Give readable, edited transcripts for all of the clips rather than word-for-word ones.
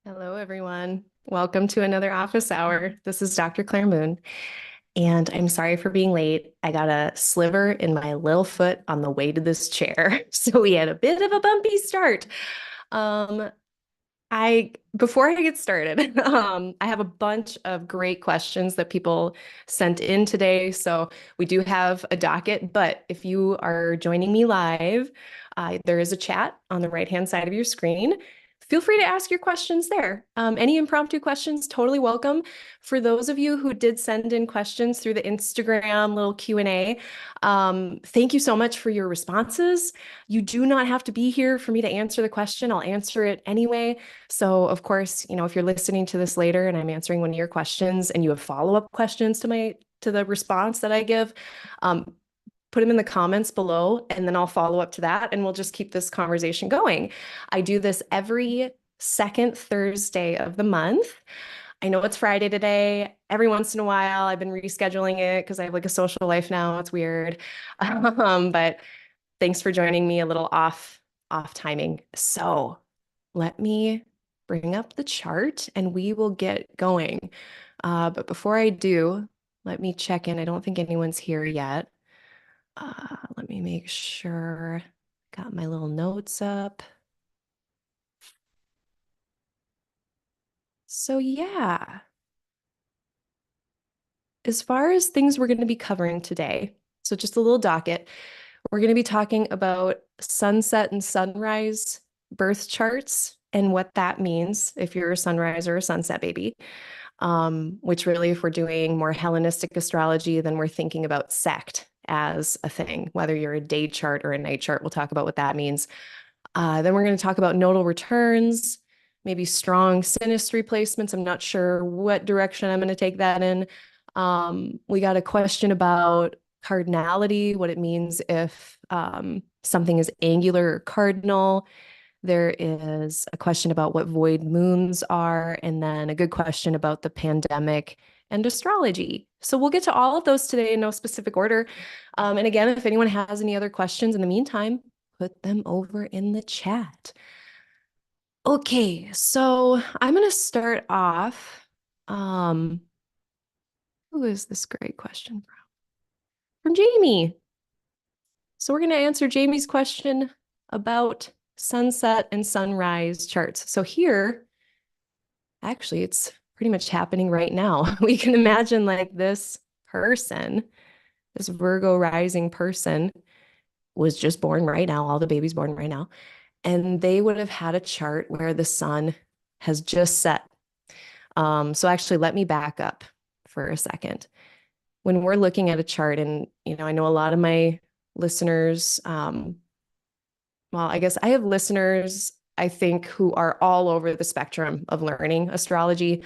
Hello, everyone. Welcome to another office hour. This is Dr. Claire Moon, and I'm sorry for being late. I got a sliver in my little foot on the way to this chair, so we had a bit of a bumpy start. Um, before I get started, I have a bunch of great questions that people sent in today. So we do have a docket, but if you are joining me live, there is a chat on the right-hand side of your screen. Feel free to ask your questions there. Any impromptu questions, totally welcome. For those of you who did send in questions through the Instagram little Q&A, thank you so much for your responses. You do not have to be here for me to answer the question. I'll answer it anyway. So of course, if you're listening to this later and I'm answering one of your questions and you have follow-up questions to the response that I give, put them in the comments below and then I'll follow up to that and we'll just keep this conversation going. I do this every second Thursday of the month. I know it's Friday today. Every once in a while, I've been rescheduling it because I have like a social life now. It's weird. But thanks for joining me a little off timing. So let me bring up the chart and we will get going. But before I do, let me check in. I don't think anyone's here yet. Let me make sure. Got my little notes up. So yeah, as far as things we're going to be covering today, so just a little docket, we're going to be talking about sunset and sunrise birth charts and what that means if you're a sunrise or a sunset baby. Which really, if we're doing more Hellenistic astrology, then we're thinking about sect as a thing, whether you're a day chart or a night chart. We'll talk about what that means. Then we're going to talk about nodal returns, maybe strong synastry placements. I'm not sure what direction I'm going to take that in. We got a question about cardinality, what it means if something is angular or cardinal. There is a question about what void moons are, and then a good question about the pandemic and astrology. So we'll get to all of those today in no specific order. And again, if anyone has any other questions in the meantime, put them over in the chat. Okay, so I'm going to start off. Who is this great question from? From Jamie. So we're going to answer Jamie's question about sunset and sunrise charts. So here, actually, it's pretty much happening right now. We can imagine like this person, this Virgo rising person was just born right now, all the babies born right now, and they would have had a chart where the sun has just set. So actually, let me back up for a second. When we're looking at a chart, and I know a lot of my listeners, well, I guess I have listeners, I think, who are all over the spectrum of learning astrology.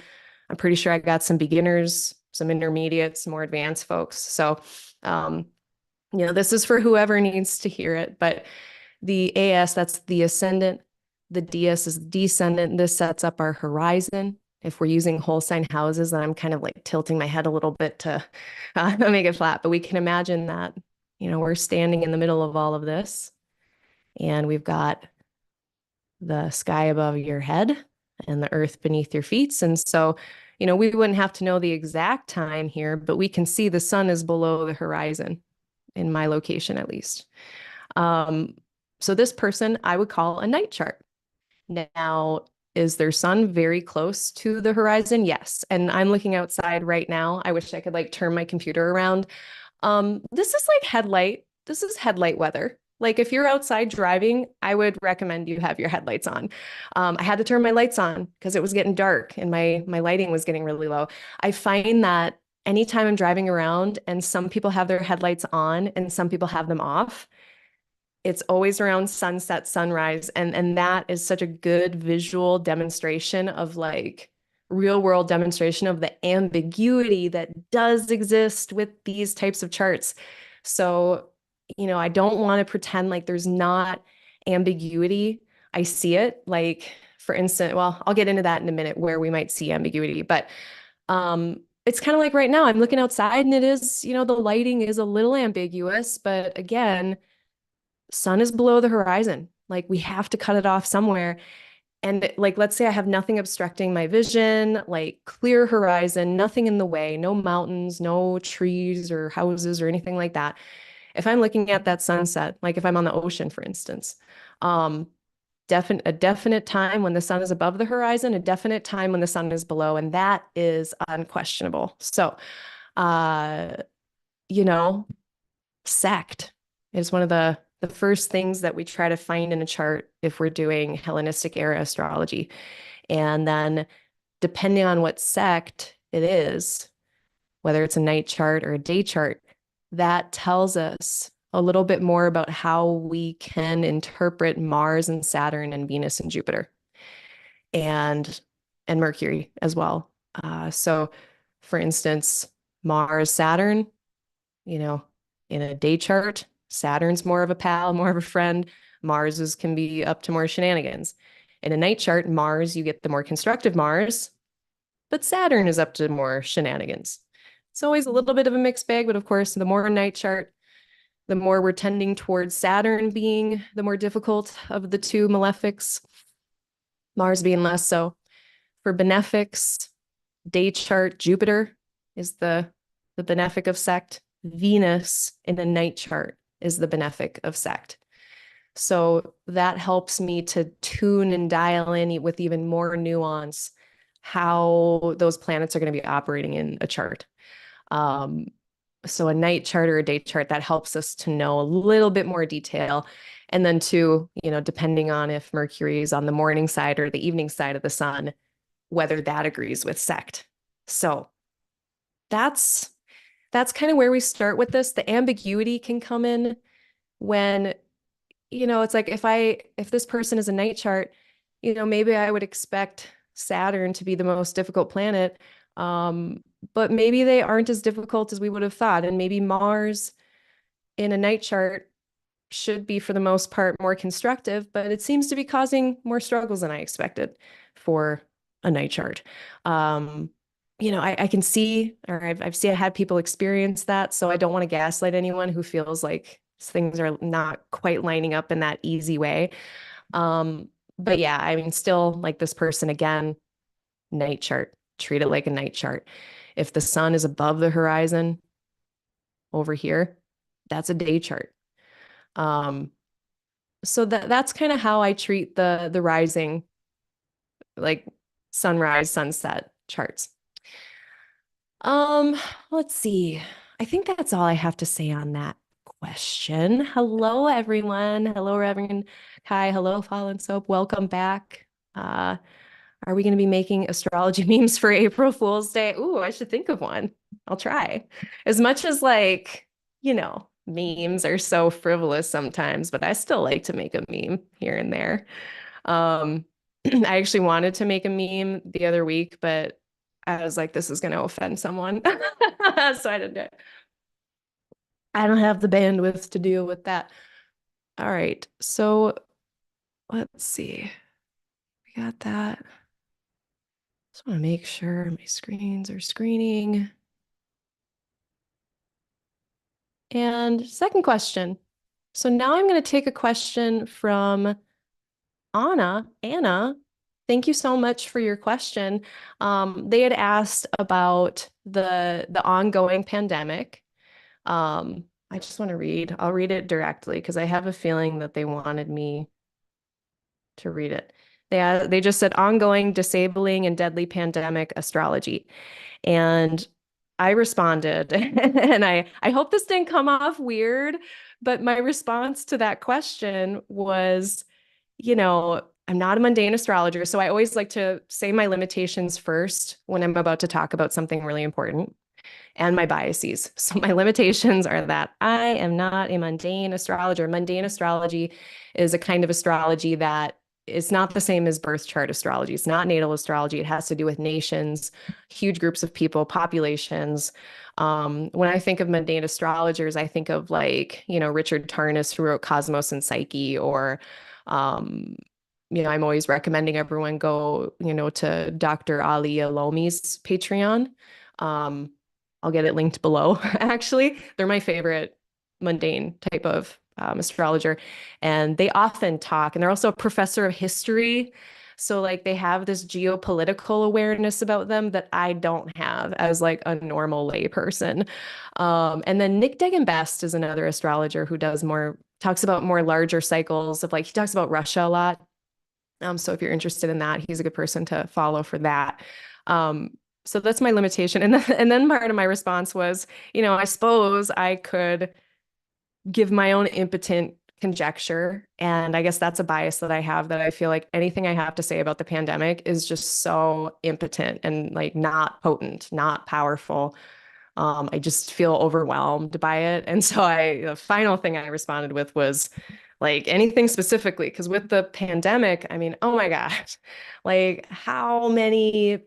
I'm pretty sure I got some beginners, some intermediates, more advanced folks. So, this is for whoever needs to hear it. But the AS, that's the ascendant. The DS is the descendant. This sets up our horizon. If we're using whole sign houses, then I'm kind of like tilting my head a little bit to make it flat. But we can imagine that, we're standing in the middle of all of this. And we've got the sky above your head and the earth beneath your feet. And so, we wouldn't have to know the exact time here, but we can see the sun is below the horizon in my location, at least. So this person I would call a night chart. Now, is their sun very close to the horizon? Yes. And I'm looking outside right now. I wish I could like turn my computer around. This is headlight weather. Like if you're outside driving, I would recommend you have your headlights on. I had to turn my lights on because it was getting dark and my lighting was getting really low. I find that anytime I'm driving around and some people have their headlights on and some people have them off, it's always around sunset, sunrise. And that is such a good visual demonstration of like real world demonstration of the ambiguity that does exist with these types of charts. So, I don't want to pretend like there's not ambiguity. I see it like, for instance, well, I'll get into that in a minute where we might see ambiguity, but it's kind of like right now I'm looking outside and it is, the lighting is a little ambiguous, but again, sun is below the horizon. Like we have to cut it off somewhere. And like, let's say I have nothing obstructing my vision, like clear horizon, nothing in the way, no mountains, no trees or houses or anything like that. If I'm looking at that sunset, like if I'm on the ocean, for instance, um, a definite time when the sun is above the horizon, a definite time when the sun is below, and that is unquestionable. So, uh, you know, sect is one of the first things that we try to find in a chart if we're doing Hellenistic era astrology. And then depending on what sect it is, whether it's a night chart or a day chart, that tells us a little bit more about how we can interpret Mars and Saturn and Venus and Jupiter and Mercury as well. So for instance, Mars, Saturn, you know, in a day chart, Saturn's more of a pal, more of a friend. Can be up to more shenanigans. In a night chart, Mars, you get the more constructive Mars, but Saturn is up to more shenanigans. It's always a little bit of a mixed bag, but of course, the more night chart, the more we're tending towards Saturn being the more difficult of the two malefics, Mars being less so. For benefics, day chart, Jupiter is the benefic of sect. Venus in a night chart is the benefic of sect. So that helps me to tune and dial in with even more nuance how those planets are going to be operating in a chart. Um, so a night chart or a day chart, that helps us to know a little bit more detail. And then too, depending on if Mercury is on the morning side or the evening side of the sun, whether that agrees with sect. So that's kind of where we start with this. The ambiguity can come in when, it's like if this person is a night chart, maybe I would expect Saturn to be the most difficult planet. But maybe they aren't as difficult as we would have thought. And maybe Mars in a night chart should be, for the most part, more constructive, but it seems to be causing more struggles than I expected for a night chart. I can see, or I've had people experience that, so I don't want to gaslight anyone who feels like things are not quite lining up in that easy way. But yeah, I mean, still, like this person again, night chart, treat it like a night chart. If the sun is above the horizon over here, that's a day chart. So that's kind of how I treat the rising, like sunrise, sunset charts. Let's see. I think that's all I have to say on that question. Hello, everyone. Hello, Reverend Kai. Hello, Fallen Soap. Welcome back. Are we going to be making astrology memes for April Fool's Day? Ooh, I should think of one. I'll try. As much as memes are so frivolous sometimes, but I still like to make a meme here and there. Um, I actually wanted to make a meme the other week, but I was like, this is going to offend someone. So I didn't do it. I don't have the bandwidth to deal with that. All right. So let's see. We got that. Just want to make sure my screens are screening. And second question. So now I'm going to take a question from Anna. Anna, thank you so much for your question. They had asked about the ongoing pandemic. I just want to read. I'll read it directly because I have a feeling that they wanted me to read it. They just said ongoing, disabling, and deadly pandemic astrology. And I responded, and I hope this didn't come off weird, but my response to that question was, I'm not a mundane astrologer, so I always like to say my limitations first when I'm about to talk about something really important, and my biases. So my limitations are that I am not a mundane astrologer. Mundane astrology is a kind of astrology that is not the same as birth chart astrology. It's not natal astrology. It has to do with nations, huge groups of people, populations. When I think of mundane astrologers, I think of Richard Tarnas, who wrote Cosmos and Psyche, or I'm always recommending everyone go, to Dr. Ali Alomi's Patreon. I'll get it linked below, actually. They're my favorite mundane type of astrologer. And they often talk, and they're also a professor of history. So like they have this geopolitical awareness about them that I don't have as like a normal layperson. And then Nick Degenbest is another astrologer who talks about more larger cycles of like, he talks about Russia a lot. So if you're interested in that, he's a good person to follow for that. So that's my limitation. And then part of my response was, I suppose I could give my own impotent conjecture. And I guess that's a bias that I have, that I feel like anything I have to say about the pandemic is just so impotent and like not potent, not powerful. I just feel overwhelmed by it. And so the final thing I responded with was like anything specifically, because with the pandemic, I mean, oh my gosh, like how many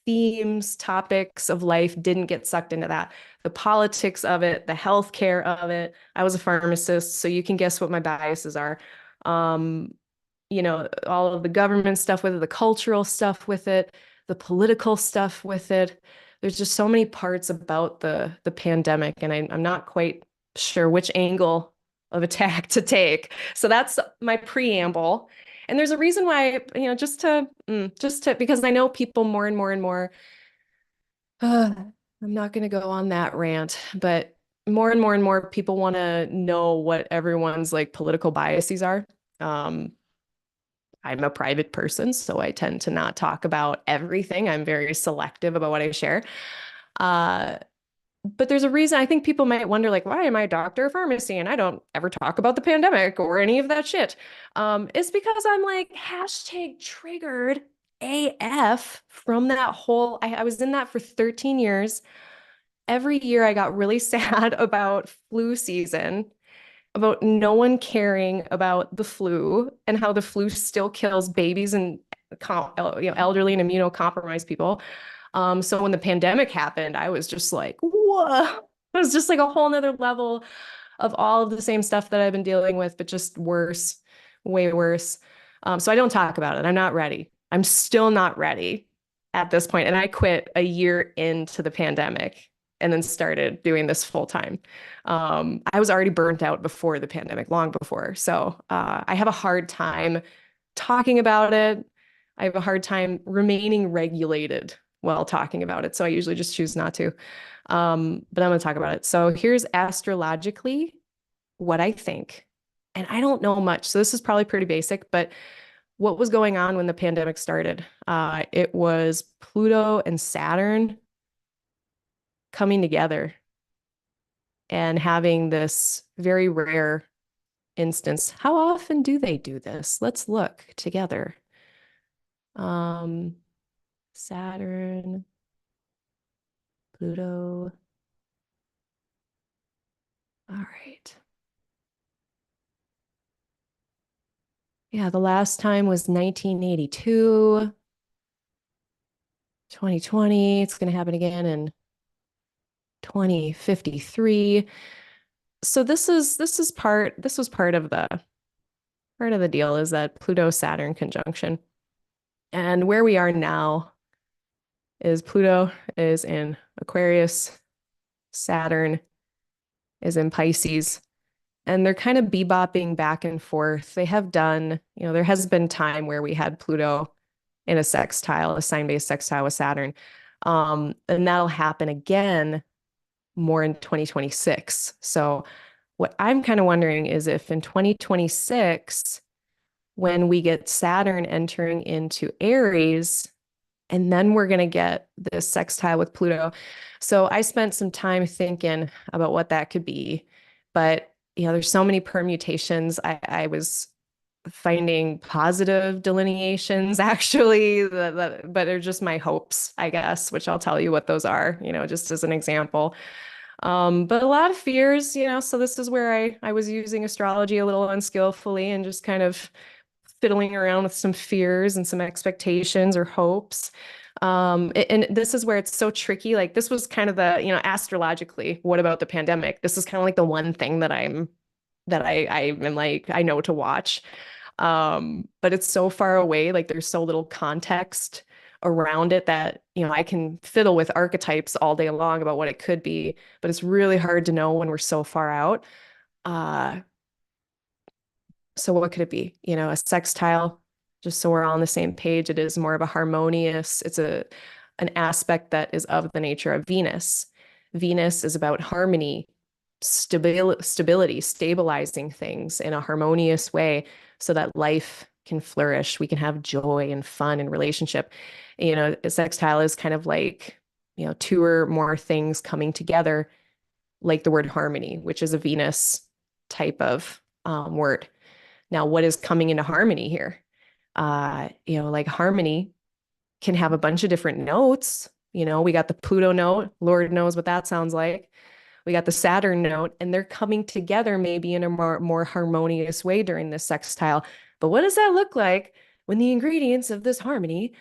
themes, topics of life didn't get sucked into that? The politics of it, the healthcare of it. I was a pharmacist, so you can guess what my biases are. Um, all of the government stuff with it, the cultural stuff with it, the political stuff with it. There's just so many parts about the pandemic, and I'm not quite sure which angle of attack to take. So that's my preamble. And there's a reason why, just to because I know people more and more and more. I'm not going to go on that rant, but more and more and more people want to know what everyone's like political biases are. Um, I'm a private person, so I tend to not talk about everything. I'm very selective about what I share. Uh, but there's a reason. I think people might wonder, like, why am I a doctor of pharmacy and I don't ever talk about the pandemic or any of that shit? It's because I'm like hashtag triggered AF from that whole. I was in that for 13 years. Every year I got really sad about flu season, about no one caring about the flu and how the flu still kills babies and elderly and immunocompromised people. So when the pandemic happened, I was just like, whoa. It was just like a whole nother level of all of the same stuff that I've been dealing with, but just worse, way worse. So I don't talk about it. I'm not ready. I'm still not ready at this point. And I quit a year into the pandemic and then started doing this full time. I was already burnt out before the pandemic, long before. So I have a hard time talking about it. I have a hard time remaining regulated while talking about it. So I usually just choose not to. But I'm going to talk about it. So here's astrologically what I think. And I don't know much. So this is probably pretty basic, but what was going on when the pandemic started? It was Pluto and Saturn coming together and having this very rare instance. How often do they do this? Let's look together. Saturn, Pluto. All right. Yeah, the last time was 1982, 2020. It's going to happen again in 2053. So this was part of the deal, is that Pluto Saturn conjunction. And where we are now is Pluto is in Aquarius, Saturn is in Pisces, and they're kind of bebopping back and forth. They have done, there has been time where we had Pluto in a sextile, a sign-based sextile with Saturn. And that'll happen again more in 2026. So what I'm kind of wondering is if in 2026, when we get Saturn entering into Aries, and then we're going to get this sextile with Pluto. So I spent some time thinking about what that could be. But, there's so many permutations. I was finding positive delineations, actually, but they're just my hopes, I guess, which I'll tell you what those are, just as an example. But a lot of fears, so this is where I was using astrology a little unskillfully and just kind of fiddling around with some fears and some expectations or hopes. And this is where it's so tricky. Like this was kind of the, astrologically, what about the pandemic? This is kind of like the one thing that I'm like, I know to watch. But it's so far away, like there's so little context around it that, I can fiddle with archetypes all day long about what it could be, but it's really hard to know when we're so far out. So what could it be? A sextile just so we're all on the same page, it is more of a harmonious, it's an aspect that is of the nature of Venus. Venus is about harmony, stability, stabilizing things in a harmonious way so that life can flourish. We can have joy and fun and relationship. You know, a sextile is kind of like, you know, two or more things coming together, like the word harmony, which is a Venus type of word. Now, what is coming into harmony here? You know, like harmony can have a bunch of different notes. You know, we got the Pluto note, Lord knows what that sounds like. We got the Saturn note, and they're coming together maybe in a more harmonious way during this sextile. But what does that look like when the ingredients of this harmony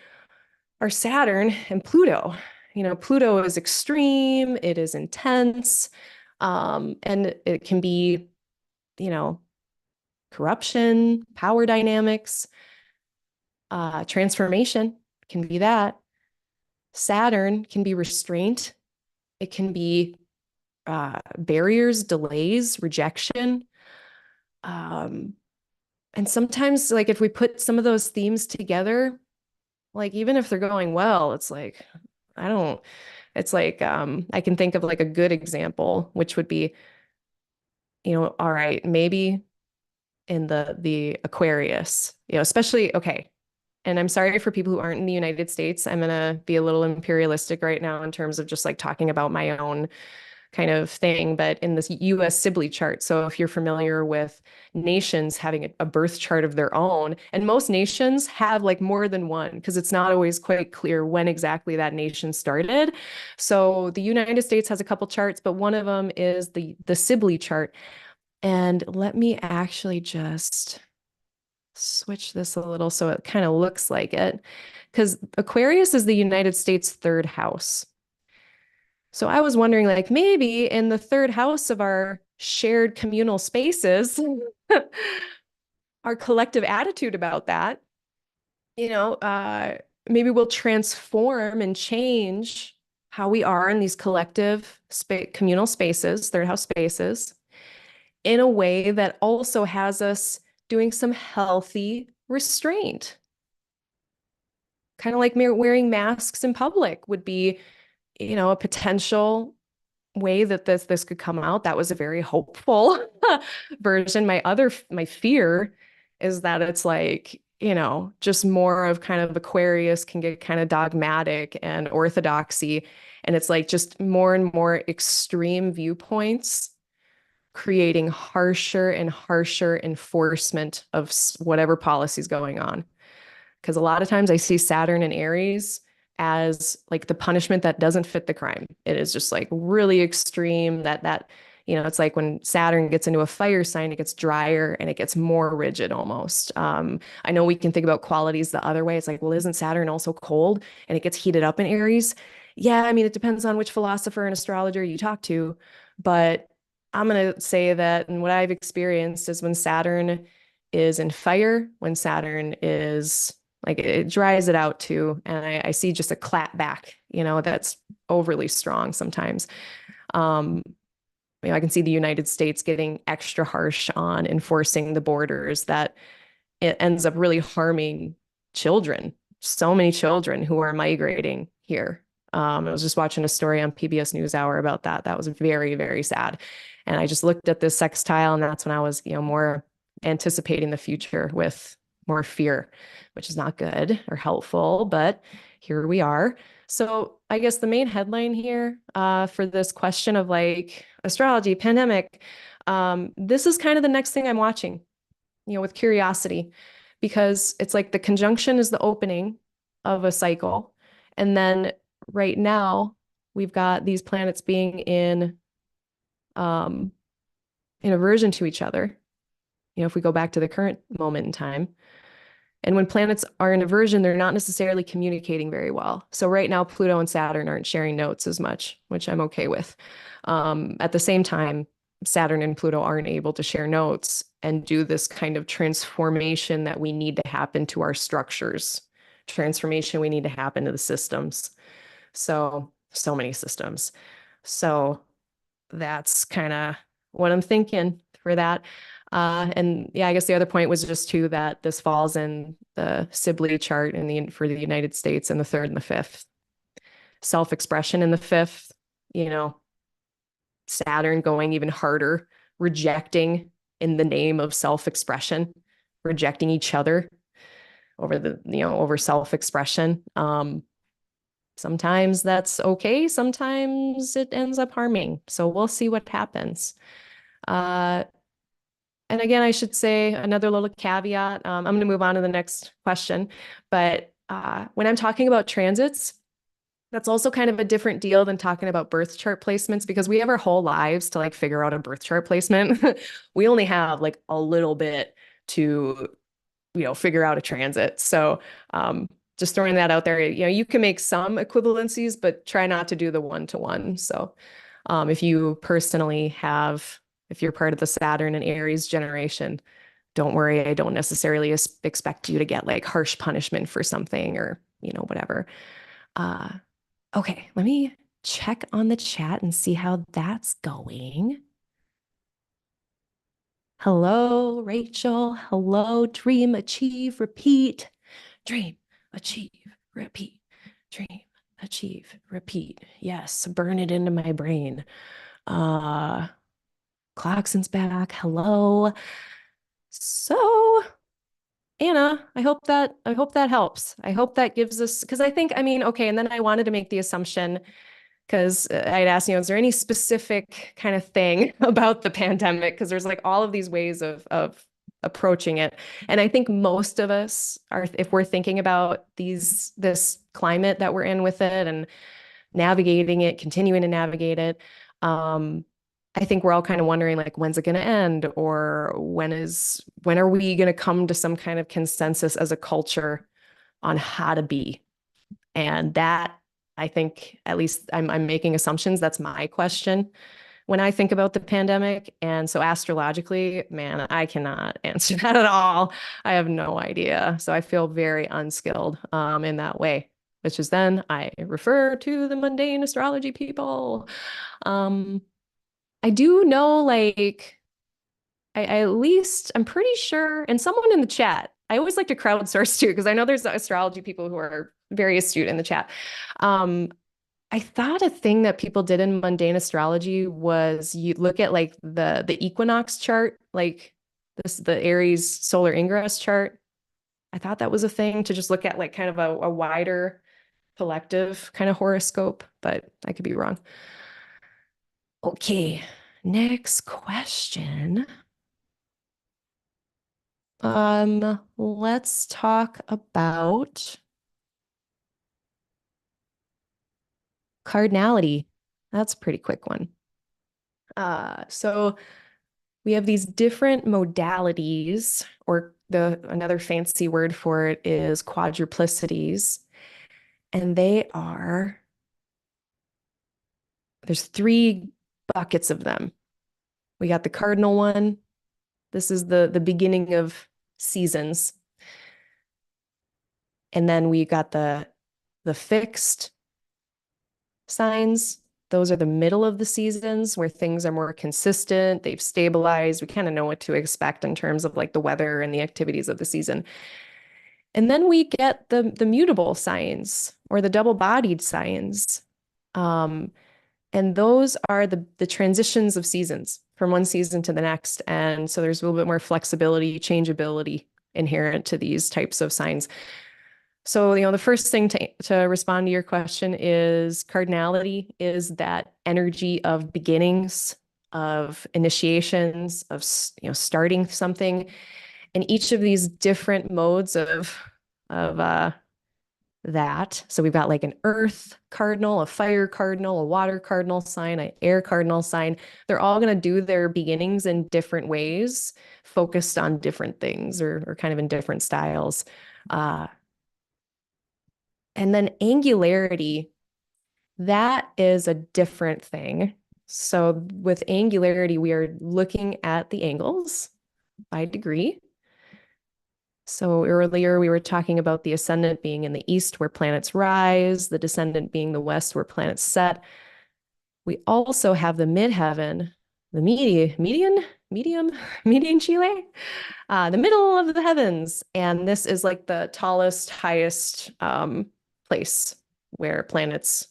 are Saturn and Pluto? You know, Pluto is extreme, it is intense, and it can be, you know, corruption, power dynamics, transformation can be that. Saturn can be restraint. It can be barriers, delays, rejection. And sometimes, like, if we put some of those themes together, like, even if they're going well, it's like, I don't, it's like, I can think of like a good example, which would be, you know, all right, maybe in the Aquarius, you know, especially, okay. And I'm sorry for people who aren't in the United States. I'm going to be a little imperialistic right now in terms of just like talking about my own kind of thing, but in this US Sibley chart. So if you're familiar with nations having a birth chart of their own, and most nations have like more than one because it's not always quite clear when exactly that nation started. So the United States has a couple charts, but one of them is the Sibley chart. And let me actually just switch this a little so it kind of looks like it, because Aquarius is the United States third house. So I was wondering, like, maybe in the third house of our shared communal spaces, our collective attitude about that, you know, maybe we'll transform and change how we are in these collective communal spaces, third house spaces, in a way that also has us doing some healthy restraint. Kind of like wearing masks in public would be, you know, a potential way that this could come out. That was a very hopeful version. My fear is that it's like, you know, just more of kind of Aquarius can get kind of dogmatic and orthodoxy. And it's like just more and more extreme viewpoints, creating harsher and harsher enforcement of whatever policy is going on. Because a lot of times I see Saturn in Aries as like the punishment that doesn't fit the crime. It is just like really extreme that, you know, it's like when Saturn gets into a fire sign, it gets drier and it gets more rigid almost. I know we can think about qualities the other way. It's like, well, isn't Saturn also cold and it gets heated up in Aries? Yeah, I mean, it depends on which philosopher and astrologer you talk to, but I'm going to say that, and what I've experienced is when Saturn is in fire, when Saturn is like, it dries it out too. And I see just a clap back, you know, that's overly strong sometimes. You know, I can see the United States getting extra harsh on enforcing the borders, that it ends up really harming children. So many children who are migrating here. I was just watching a story on PBS NewsHour about that. That was very, very sad. And I just looked at this sextile, and that's when I was, you know, more anticipating the future with more fear, which is not good or helpful, but here we are. So I guess the main headline here for this question of like astrology, pandemic, this is kind of the next thing I'm watching, you know, with curiosity, because it's like the conjunction is the opening of a cycle. And then right now we've got these planets being um, in aversion to each other. You know, if we go back to the current moment in time, and when planets are in aversion, they're not necessarily communicating very well. So right now, Pluto and Saturn aren't sharing notes as much, which I'm okay with. At the same time, Saturn and Pluto aren't able to share notes and do this kind of transformation that we need to happen to our structures, transformation we need to happen to the systems. So many systems. So that's kind of what I'm thinking for that. And yeah, I guess the other point was just too that this falls in the Sibley chart for the United States in the third and the fifth. Self-expression in the fifth, you know, Saturn going even harder, rejecting in the name of self-expression, rejecting each other over self-expression. Sometimes that's okay. Sometimes it ends up harming. So we'll see what happens. And again, I should say another little caveat. I'm going to move on to the next question. But when I'm talking about transits, that's also kind of a different deal than talking about birth chart placements because we have our whole lives to like figure out a birth chart placement. We only have like a little bit to, figure out a transit. So just throwing that out there, you can make some equivalencies, but try not to do the one-to-one. So if you personally if you're part of the Saturn and Aries generation, don't worry. I don't necessarily expect you to get like harsh punishment for something or, whatever. Okay, let me check on the chat and see how that's going. Hello, Rachel. Hello, dream, achieve, repeat. Dream, achieve, repeat. Dream, achieve, repeat. Yes, burn it into my brain. Clarkson's back. Hello. So, Anna, I hope that helps. I hope that gives us, because okay, and then I wanted to make the assumption because I'd asked, is there any specific kind of thing about the pandemic? Because there's like all of these ways of approaching it. And I think most of us are, if we're thinking about this climate that we're in with it and navigating it, continuing to navigate it, I think we're all kind of wondering like, when's it going to end? Or when are we going to come to some kind of consensus as a culture on how to be? And that, I think, at least I'm making assumptions. That's my question when I think about the pandemic. And so astrologically, man, I cannot answer that at all. I have no idea. So I feel very unskilled in that way, which is then I refer to the mundane astrology people. I do know, like, I'm pretty sure, and someone in the chat, I always like to crowdsource too, because I know there's astrology people who are very astute in the chat. I thought a thing that people did in mundane astrology was you look at like the equinox chart, like the Aries solar ingress chart. I thought that was a thing to just look at like kind of a wider collective kind of horoscope, but I could be wrong. Okay, next question. Let's talk about cardinality. That's a pretty quick one. So we have these different modalities, or another fancy word for it is quadruplicities. And there's 3 buckets of them. We got the cardinal one. This is the beginning of seasons. And then we got the fixed signs. Those are the middle of the seasons where things are more consistent. They've stabilized. We kind of know what to expect in terms of like the weather and the activities of the season. And then we get the mutable signs or the double-bodied signs. And those are the transitions of seasons from one season to the next. And so there's a little bit more flexibility, changeability inherent to these types of signs. So, the first thing to respond to your question is cardinality is that energy of beginnings, of initiations, of, starting something. And each of these different modes of that. So we've got like an earth cardinal, a fire cardinal, a water cardinal sign, an air cardinal sign. They're all going to do their beginnings in different ways, focused on different things or kind of in different styles. And then angularity, that is a different thing. So with angularity, we are looking at the angles by degree. So earlier we were talking about the ascendant being in the east where planets rise, the descendant being the west where planets set. We also have the midheaven, the median, median Chile, the middle of the heavens. And this is like the tallest, highest place where planets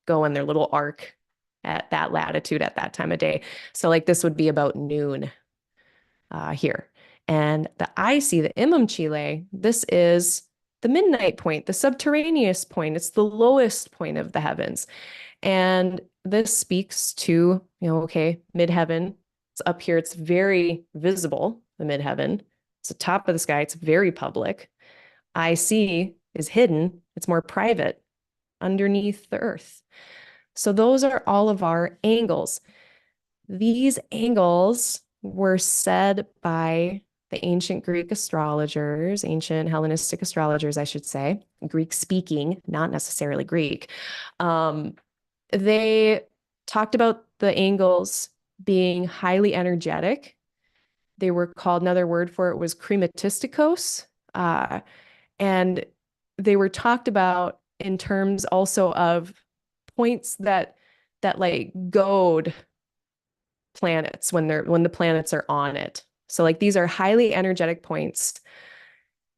go in their little arc at that latitude at that time of day. So like this would be about noon here. And the IC, the Imum Chile, this is the midnight point, the subterraneous point. It's the lowest point of the heavens. And this speaks to, okay, midheaven. It's up here. It's very visible, the midheaven. It's the top of the sky. It's very public. IC is hidden. It's more private underneath the earth. So those are all of our angles. These angles were said by the ancient Greek astrologers, ancient Hellenistic astrologers, I should say, Greek speaking, not necessarily Greek. They talked about the angles being highly energetic. They were called, another word for it was crematistikos. And they were talked about in terms also of points that like goad planets when the planets are on it. So like these are highly energetic points.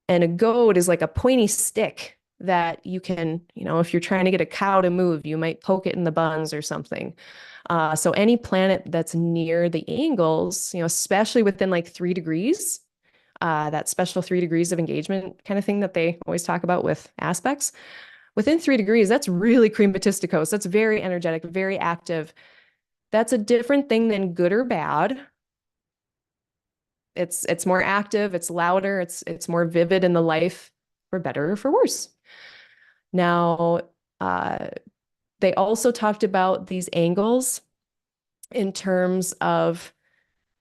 And a goad is like a pointy stick that you can, if you're trying to get a cow to move, you might poke it in the buns or something. So any planet that's near the angles, especially within like 3 degrees, that special 3 degrees of engagement kind of thing that they always talk about with aspects. Within 3 degrees, that's really crematistikos. That's very energetic, very active. That's a different thing than good or bad. It's more active, it's louder, it's more vivid in the life, for better or for worse. Now, they also talked about these angles in terms of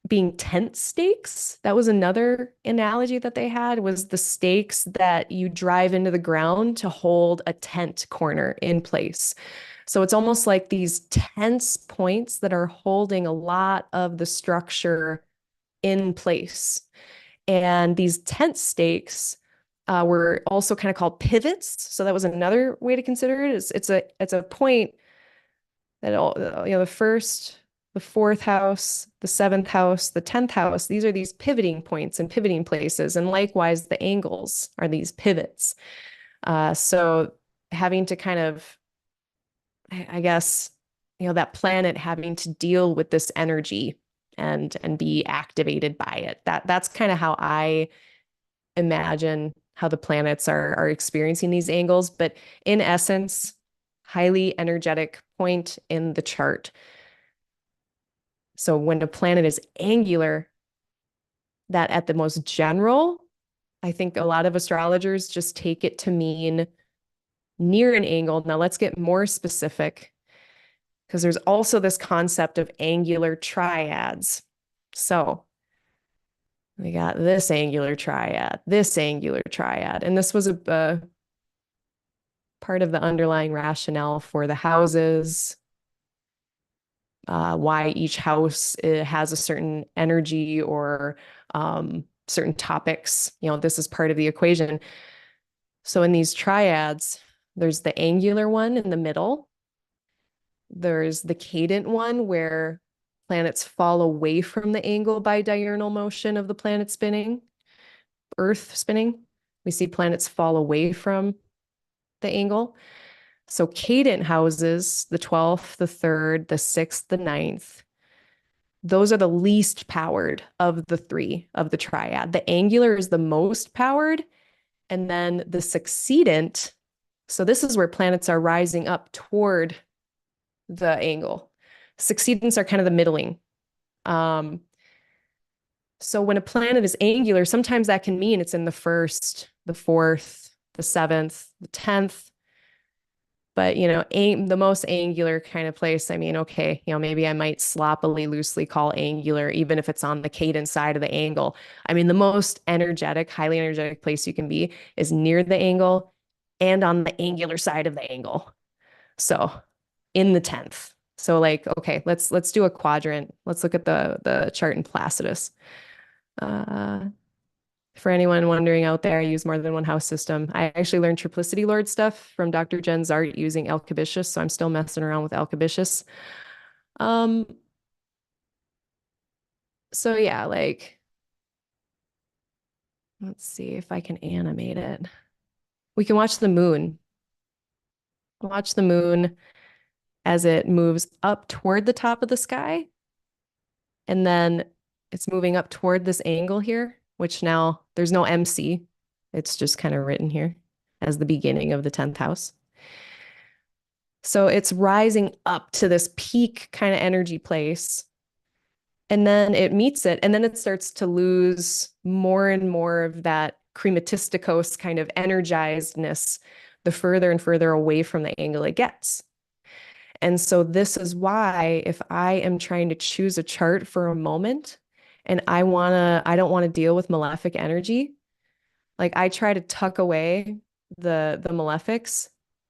being tent stakes. That was another analogy that they had, was the stakes that you drive into the ground to hold a tent corner in place. So it's almost like these tense points that are holding a lot of the structure in place. And these tent stakes were also kind of called pivots. So that was another way to consider it. It's a point that the first, the 4th house, the 7th house, the 10th house, these are these pivoting points and pivoting places. And likewise, the angles are these pivots. So having to kind of, I guess, that planet having to deal with this energy and be activated by it. That's kind of how I imagine how the planets are experiencing these angles. But in essence, highly energetic point in the chart. So when a planet is angular, that at the most general, I think a lot of astrologers just take it to mean near an angle. Now let's get more specific, because there's also this concept of angular triads. So we got this angular triad, and this was a part of the underlying rationale for the houses, why each house has a certain energy or certain topics. This is part of the equation. So in these triads, there's the angular one in the middle. There's the cadent one where planets fall away from the angle by diurnal motion of the planet spinning, Earth spinning. We see planets fall away from the angle. So cadent houses, the 12th, the 3rd, the 6th, the 9th, those are the least powered of the 3 of the triad. The angular is the most powered, and then the succedent. So this is where planets are rising up toward the angle. Succedents are kind of the middling. So when a planet is angular, sometimes that can mean it's in the 1st, the 4th, the 7th, the 10th. But, the most angular kind of place, I mean, okay, maybe I might sloppily, loosely call angular, even if it's on the cadence side of the angle. I mean, the most energetic, highly energetic place you can be is near the angle and on the angular side of the angle. So in the 10th. So like, okay, let's do a quadrant. Let's look at the chart in Placidus. For anyone wondering out there, I use more than one house system. I actually learned triplicity lord stuff from Dr. Jen Zart using Alcabitius, so I'm still messing around with Alcabitius. So yeah, like, let's see if I can animate it. We can watch the moon. Watch the moon as it moves up toward the top of the sky. And then it's moving up toward this angle here, which now there's no MC. It's just kind of written here as the beginning of the 10th house. So it's rising up to this peak kind of energy place. And then it meets it. And then it starts to lose more and more of that crematisticos kind of energizedness the further and further away from the angle it gets. And so this is why if I am trying to choose a chart for a moment and I don't want to deal with malefic energy, like I try to tuck away the malefics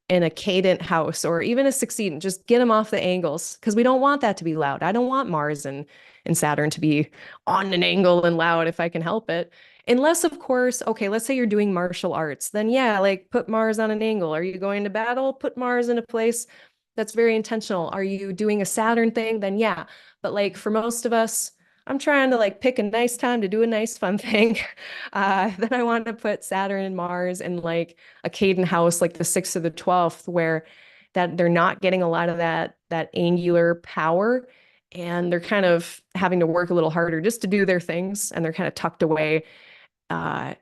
in a cadent house or even a succeedant, just get them off the angles because we don't want that to be loud. I don't want Mars and Saturn to be on an angle and loud if I can help it. Unless, of course, okay, let's say you're doing martial arts, then yeah, like put Mars on an angle. Are you going to battle? Put Mars in a place that's very intentional. Are you doing a Saturn thing? Then yeah. But like for most of us, I'm trying to like pick a nice time to do a nice fun thing. Then I want to put Saturn and Mars in like a cadent house, like the 6th or the 12th, where that they're not getting a lot of that angular power, and they're kind of having to work a little harder just to do their things, and they're kind of tucked away. Uh,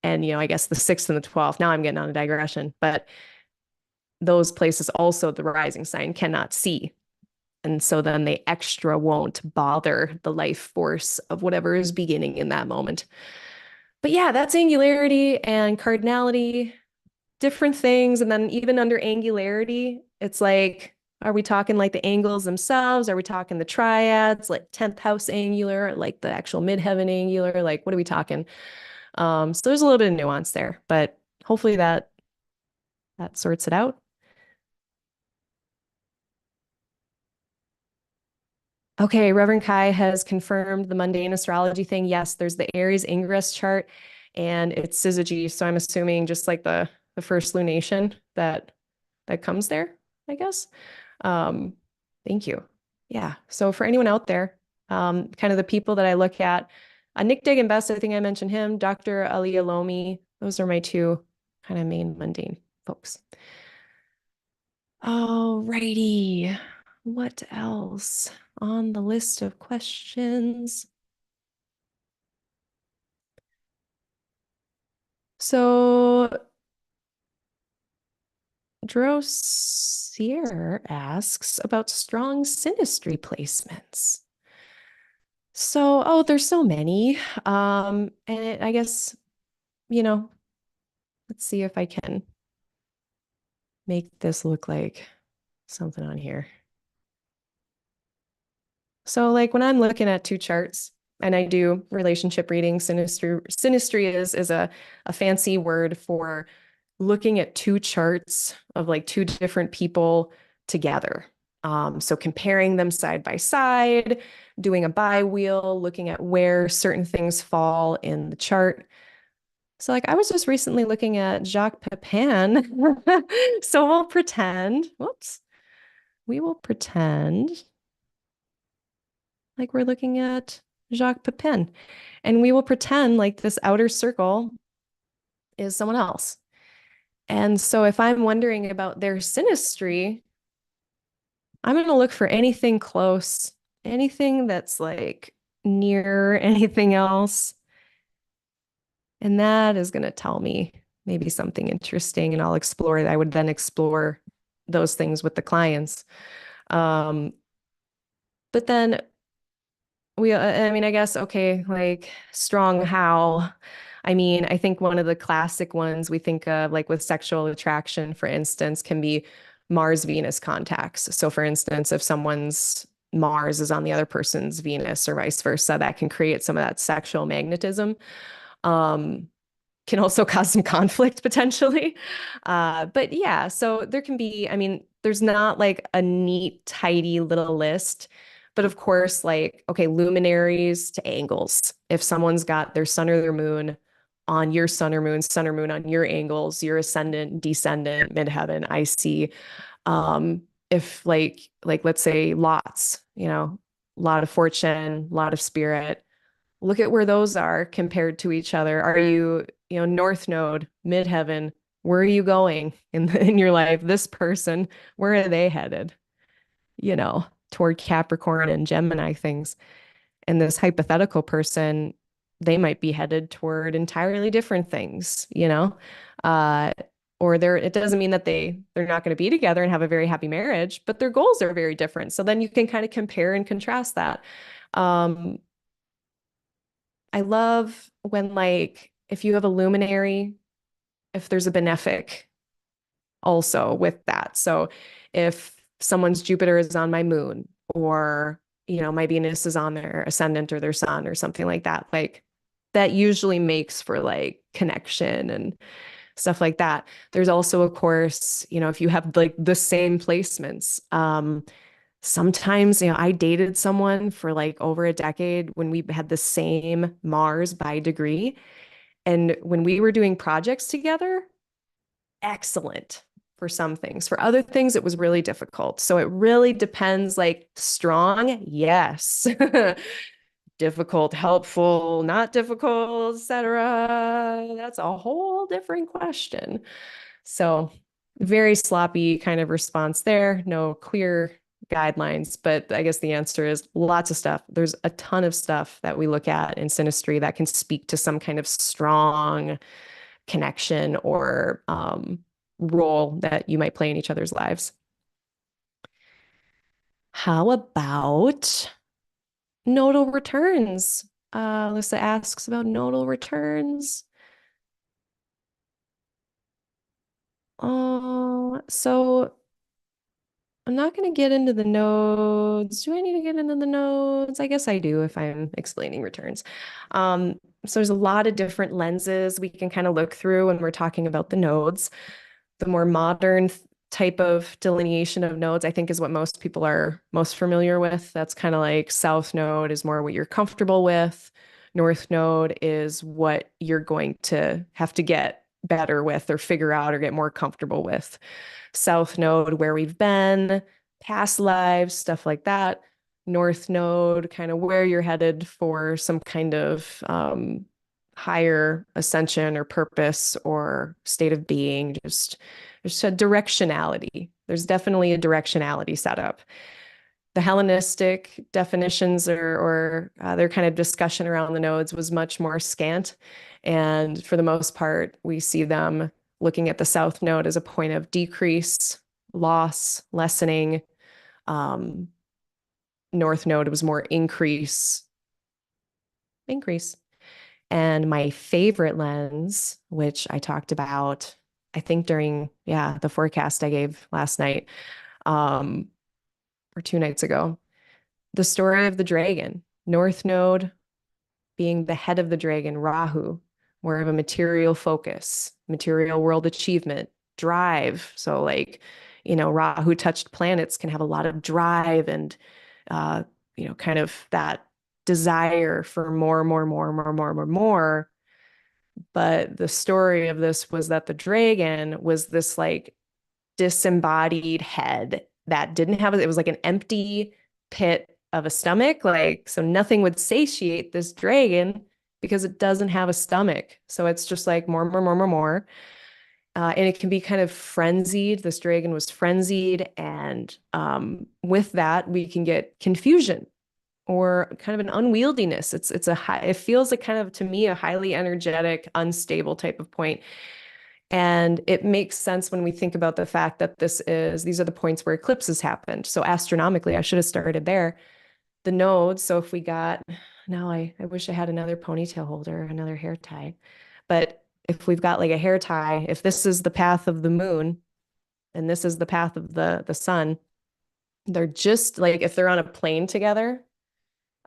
and I guess the 6th and the 12th. Now I'm getting on a digression, but those places also the rising sign cannot see. And so then they extra won't bother the life force of whatever is beginning in that moment. But yeah, that's angularity and cardinality, different things. And then even under angularity, it's like, are we talking like the angles themselves? Are we talking the triads, like 10th house angular, like the actual midheaven angular? Like, what are we talking? So there's a little bit of nuance there, but hopefully that sorts it out. Okay, Reverend Kai has confirmed the mundane astrology thing. Yes, there's the Aries ingress chart and it's syzygy. So I'm assuming just like the first lunation that comes there, I guess. Um, thank you. Yeah. So for anyone out there, kind of the people that I look at, Nick Dig and Best, I think I mentioned him, Dr. Ali Alomi, those are my two kind of main mundane folks. Alrighty. What else on the list of questions? So Drosier asks about strong synastry placements. So, there's so many. And I guess, let's see if I can make this look like something on here. So like when I'm looking at two charts and I do relationship reading, synastry is a fancy word for looking at two charts of like two different people together. So comparing them side by side, doing a bi-wheel, looking at where certain things fall in the chart. So like I was just recently looking at Jacques Pepin. So we will pretend like we're looking at Jacques Pepin, and we will pretend like this outer circle is someone else. And so if I'm wondering about their synastry, I'm going to look for anything close, anything that's like near anything else. And that is going to tell me maybe something interesting, and I'll explore it. I would then explore those things with the clients. But then I mean, I guess, okay, like strong how. I mean, I think one of the classic ones we think of, like with sexual attraction, for instance, can be Mars-Venus contacts. So, for instance, if someone's Mars is on the other person's Venus or vice versa, that can create some of that sexual magnetism. Can also cause some conflict potentially. But yeah, so there can be, I mean, there's not like a neat, tidy little list. But of course, like, okay, luminaries to angles. If someone's got their sun or their moon on your sun or moon on your angles, your ascendant, descendant, midheaven, I see. If like let's say lots, a lot of fortune, a lot of spirit. Look at where those are compared to each other. Are you, North Node, midheaven? Where are you going in your life? This person, where are they headed? Toward Capricorn and Gemini things. And this hypothetical person, they might be headed toward entirely different things, Uh, or it doesn't mean that they're not going to be together and have a very happy marriage, but their goals are very different. So then you can kind of compare and contrast that. Um, I love when if you have a luminary, if there's a benefic also with that. So if someone's Jupiter is on my moon, or my Venus is on their ascendant or their sun or something like that, that usually makes for connection and stuff like that. There's also, of course, if you have the same placements, sometimes, I dated someone for over a decade when we had the same Mars by degree. And when we were doing projects together, excellent for some things. For other things, it was really difficult. So it really depends, strong, yes. Difficult, helpful, not difficult, etc. That's a whole different question. So very sloppy kind of response there. No clear guidelines, but I guess the answer is lots of stuff. There's a ton of stuff that we look at in synastry that can speak to some kind of strong connection or role that you might play in each other's lives. How about nodal returns? Alyssa asks about nodal returns. So I'm not going to get into the nodes. Do I need to get into the nodes? I guess I do if I'm explaining returns. So there's a lot of different lenses we can kind of look through when we're talking about the nodes. The more modern type of delineation of nodes, I think, is what most people are most familiar with. That's kind of like South Node is more what you're comfortable with. North Node is what you're going to have to get better with or figure out or get more comfortable with. South Node, where we've been, past lives, stuff like that. North Node, kind of where you're headed for some kind of higher ascension or purpose or state of being. Just there's a directionality. There's definitely a directionality setup. The Hellenistic definitions or their kind of discussion around the nodes was much more scant. And for the most part, we see them looking at the South Node as a point of decrease, loss, lessening. North Node was more increase. And my favorite lens, which I talked about, I think during, the forecast I gave last night, or 2 nights ago, the story of the dragon. North Node being the head of the dragon, Rahu, more of a material focus, material world achievement, drive. So Rahu touched planets can have a lot of drive and, kind of that desire for more. But the story of this was that the dragon was this disembodied head that didn't have it was like an empty pit of a stomach, so nothing would satiate this dragon because it doesn't have a stomach. So it's just more. And it can be kind of frenzied. This dragon was frenzied, and with that we can get confusion or kind of an unwieldiness. It feels like kind of, to me, a highly energetic, unstable type of point. And it makes sense when we think about the fact that these are the points where eclipses happened. So astronomically, I should have started there. The nodes. So if we got, now I wish I had another ponytail holder, another hair tie. But if we've got a hair tie, if this is the path of the moon and this is the path of the sun, they're just if they're on a plane together,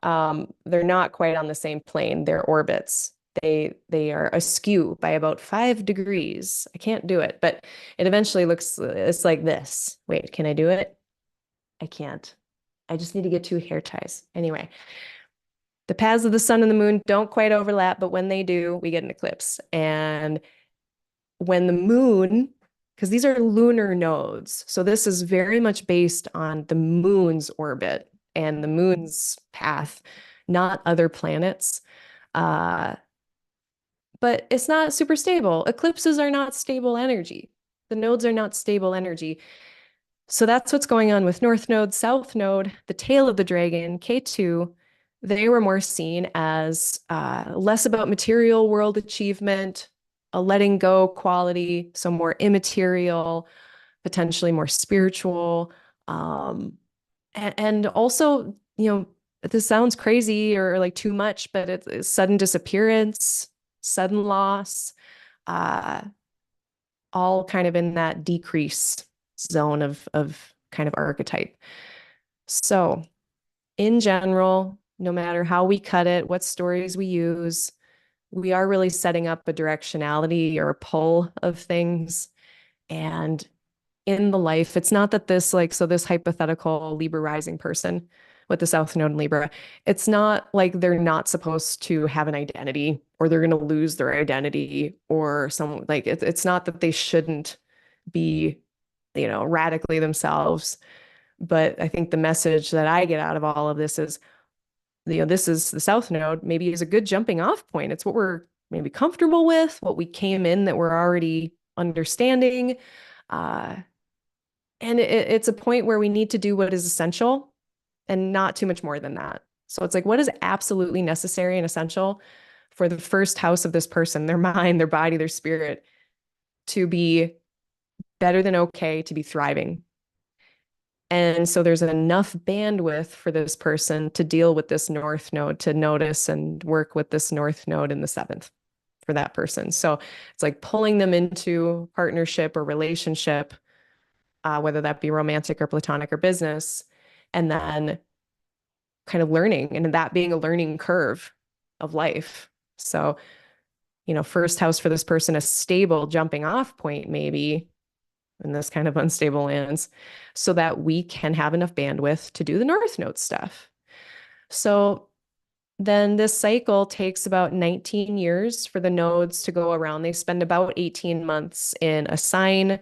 they're not quite on the same plane. Their orbits, they are askew by about 5 degrees. I can't do it, but it eventually it's like this. Wait, can I do it? I can't. I just need to get 2 hair ties. Anyway, the paths of the sun and the moon don't quite overlap, but when they do, we get an eclipse. And when the moon, because these are lunar nodes, so this is very much based on the moon's orbit and the moon's path, not other planets. Uh, but it's not super stable. Eclipses are not stable energy. The nodes are not stable energy. So that's what's going on with North Node, South Node, the tail of the dragon, K2. They were more seen as less about material world achievement, a letting go quality, so more immaterial, potentially more spiritual. And also, this sounds crazy or like too much, but it's sudden disappearance, sudden loss, uh, all kind of in that decrease zone of kind of archetype. So, in general, no matter how we cut it, what stories we use, we are really setting up a directionality or a pull of things. And in the life, it's not that this, like, so this hypothetical Libra rising person with the South Node in Libra, it's not like they're not supposed to have an identity or they're going to lose their identity or some, like, it's not that they shouldn't be, radically themselves. But I think the message that I get out of all of this is, this is the South Node, maybe is a good jumping off point. It's what we're maybe comfortable with, what we came in that we're already understanding. And it's a point where we need to do what is essential and not too much more than that. So it's like, what is absolutely necessary and essential for the first house of this person, their mind, their body, their spirit, to be better than okay, to be thriving. And so there's enough bandwidth for this person to deal with this North Node, to notice and work with this North Node in the seventh for that person. So it's like pulling them into partnership or relationship, whether that be romantic or platonic or business, and then kind of learning, and that being a learning curve of life. So, first house for this person, a stable jumping off point, maybe in this kind of unstable lands, so that we can have enough bandwidth to do the North Node stuff. So then this cycle takes about 19 years for the nodes to go around. They spend about 18 months in a sign.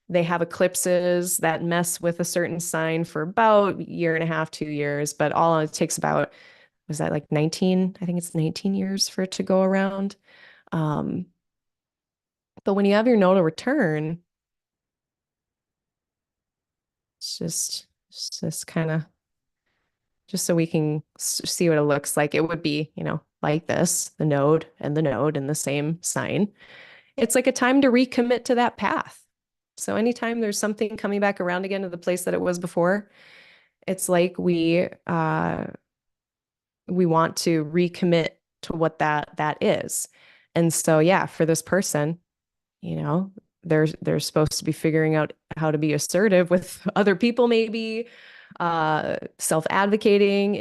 They have eclipses that mess with a certain sign for about a year and a half, 2 years, but all it takes about, was that like 19? I think it's 19 years for it to go around. But when you have your nodal return, it's just kind of, just so we can see what it looks like. It would be, like this, the node and the same sign. It's like a time to recommit to that path. So anytime there's something coming back around again to the place that it was before, it's like we want to recommit to what that is. And so yeah, for this person, they're supposed to be figuring out how to be assertive with other people, maybe self-advocating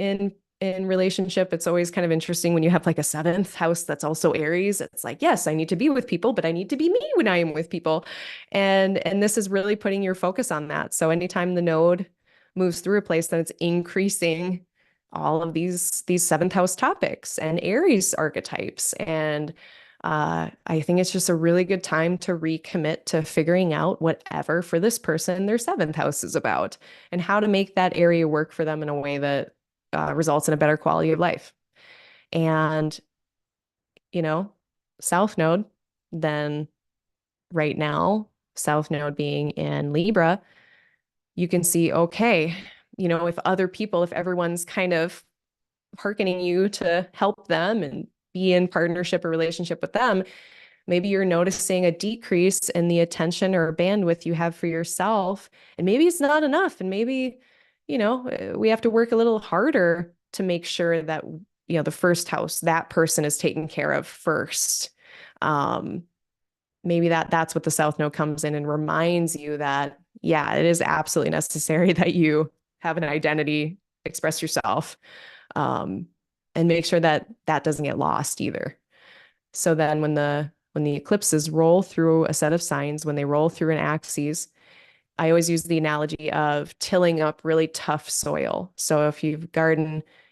in relationship. It's always kind of interesting when you have like a seventh house that's also Aries. It's like, yes, I need to be with people, but I need to be me when I am with people. And this is really putting your focus on that. So anytime the node moves through a place, then it's increasing all of these seventh house topics and Aries archetypes. And I think it's just a really good time to recommit to figuring out whatever for this person their seventh house is about and how to make that area work for them in a way that results in a better quality of life. And, South Node, then right now, South Node being in Libra, you can see, okay, if other people, if everyone's kind of hearkening you to help them and be in partnership or relationship with them, maybe you're noticing a decrease in the attention or bandwidth you have for yourself. And maybe it's not enough. And maybe, we have to work a little harder to make sure that, the first house, that person is taken care of first. Maybe that's what the South Node comes in and reminds you that, yeah, it is absolutely necessary that you have an identity, express yourself, and make sure that doesn't get lost either. So then when the eclipses roll through a set of signs, when they roll through an axis, I always use the analogy of tilling up really tough soil. So if you've got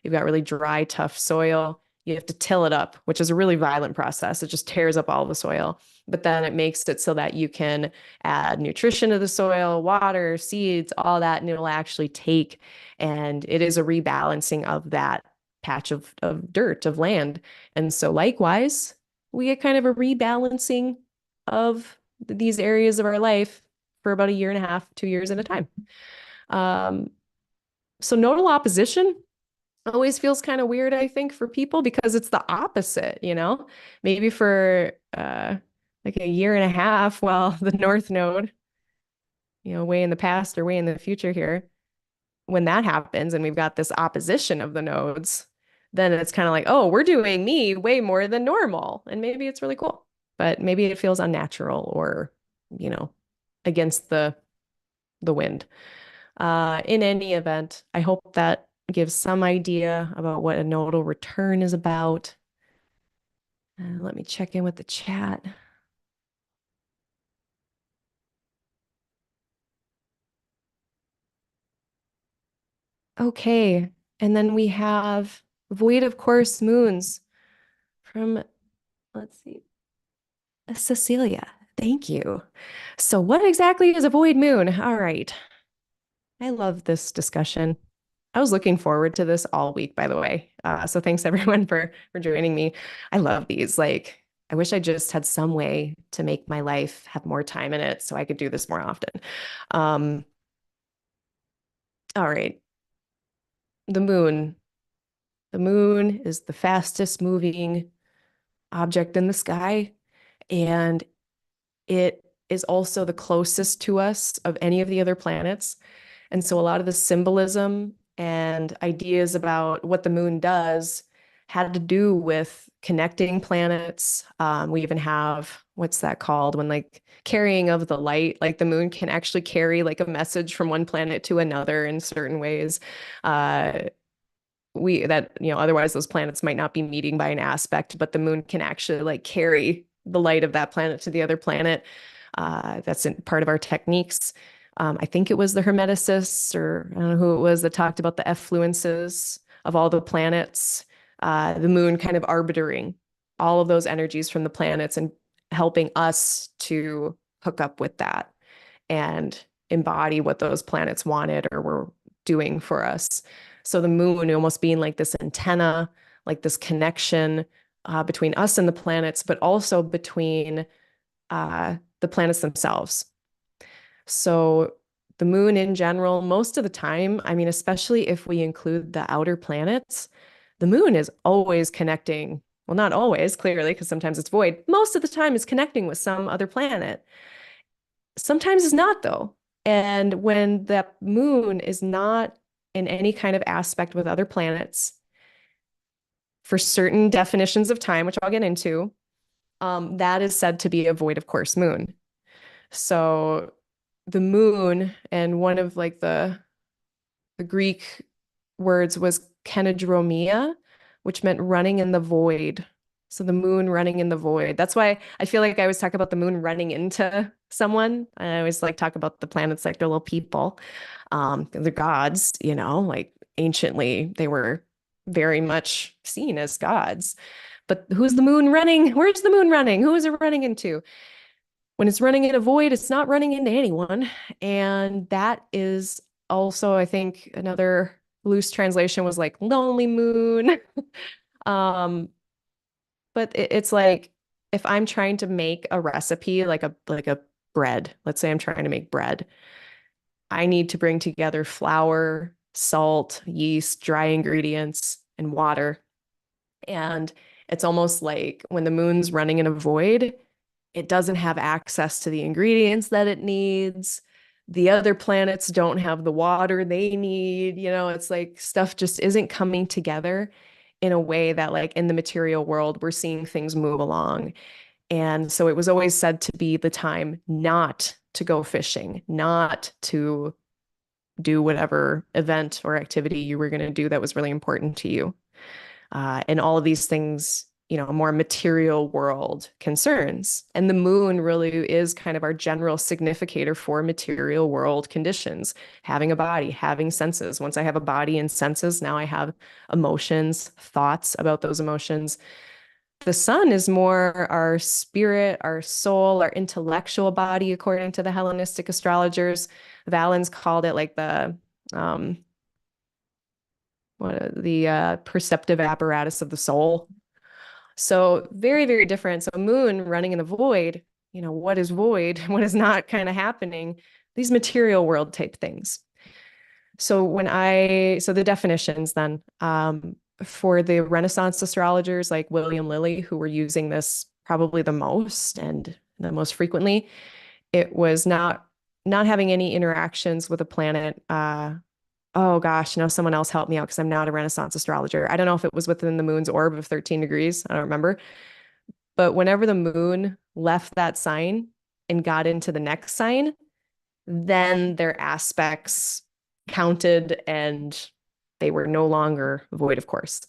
really dry, tough soil, you have to till it up, which is a really violent process. It just tears up all the soil. But then it makes it so that you can add nutrition to the soil, water, seeds, all that, and it'll actually take. And it is a rebalancing of that patch of dirt, of land. And so likewise, we get kind of a rebalancing of these areas of our life for about a year and a half, 2 years at a time. So nodal opposition always feels kind of weird, I think, for people because it's the opposite, maybe for like a year and a half while the North Node, way in the past or way in the future here, when that happens and we've got this opposition of the nodes, then it's kind of like, oh, we're doing me way more than normal. And maybe it's really cool, but maybe it feels unnatural or, against the wind. In any event, I hope that gives some idea about what a nodal return is about. Let me check in with the chat. Okay, and then we have void of course moons from, let's see, Cecilia. Thank you. So what exactly is a void moon? All right. I love this discussion. I was looking forward to this all week, by the way. So thanks everyone for joining me. I love these. Like, I wish I just had some way to make my life have more time in it so I could do this more often. All right. The moon. The moon is the fastest moving object in the sky, and it is also the closest to us of any of the other planets. And so a lot of the symbolism and ideas about what the moon does had to do with connecting planets. We even have, what's that called? When like carrying of the light, like the moon can actually carry like a message from one planet to another in certain ways. Otherwise those planets might not be meeting by an aspect, but the moon can actually like carry the light of that planet to the other planet. That's part of our techniques. I think it was the Hermeticists, or I don't know who it was, that talked about the effluences of all the planets, the moon kind of arbitering all of those energies from the planets and helping us to hook up with that and embody what those planets wanted or were doing for us. So the moon almost being like this antenna, like this connection between us and the planets, but also between the planets themselves. So the moon in general, most of the time, I mean, especially if we include the outer planets, the moon is always connecting. Well, not always, clearly, because sometimes it's void. Most of the time it's connecting with some other planet. Sometimes it's not, though. And when the moon is not in any kind of aspect with other planets, for certain definitions of time, which I'll get into, that is said to be a void of course moon. So the moon, and one of like the Greek words was kenodromia, which meant running in the void. So the moon running in the void. That's why I feel like I always talk about the moon running into someone. I always like talk about the planets like they're little people. They're gods, like anciently they were very much seen as gods. But who's the moon running? Where's the moon running? Who is it running into? When it's running in a void, it's not running into anyone. And that is also, I think, another loose translation was like lonely moon. But it's like if I'm trying to make a recipe, like a bread, let's say I'm trying to make bread, I need to bring together flour, salt, yeast, dry ingredients, and water. And it's almost like when the moon's running in a void, it doesn't have access to the ingredients that it needs. The other planets don't have the water they need. It's like stuff just isn't coming together in a way that, like, in the material world, we're seeing things move along. And so it was always said to be the time not to go fishing, not to do whatever event or activity you were going to do that was really important to you. And all of these things, more material world concerns. And the moon really is kind of our general significator for material world conditions, having a body, having senses. Once I have a body and senses, now I have emotions, thoughts about those emotions. The sun is more our spirit, our soul, our intellectual body, according to the Hellenistic astrologers. Valens called it like um, the perceptive apparatus of the soul. So very, very different. So moon running in the void, what is void? What is not kind of happening? These material world type things. So the definitions then, for the Renaissance astrologers like William Lilly, who were using this probably the most and the most frequently, it was not having any interactions with a planet. Oh gosh, no, someone else help me out because I'm not a Renaissance astrologer. I don't know if it was within the moon's orb of 13 degrees. I don't remember. But whenever the moon left that sign and got into the next sign, then their aspects counted and they were no longer void of course.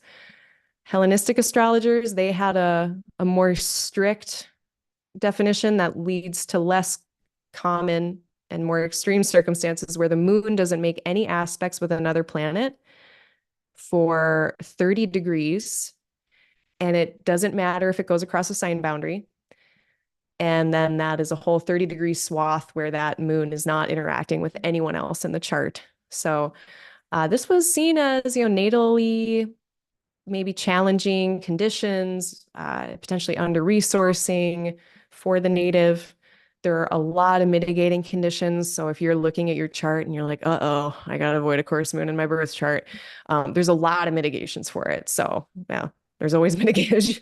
Hellenistic astrologers, they had a more strict definition that leads to less common and more extreme circumstances where the moon doesn't make any aspects with another planet for 30 degrees. And it doesn't matter if it goes across a sign boundary. And then that is a whole 30-degree swath where that moon is not interacting with anyone else in the chart. So this was seen as, natally maybe challenging conditions, potentially under-resourcing for the native. There are a lot of mitigating conditions. So if you're looking at your chart and you're like, uh-oh, I got to avoid a course moon in my birth chart, there's a lot of mitigations for it. So yeah, there's always mitigation.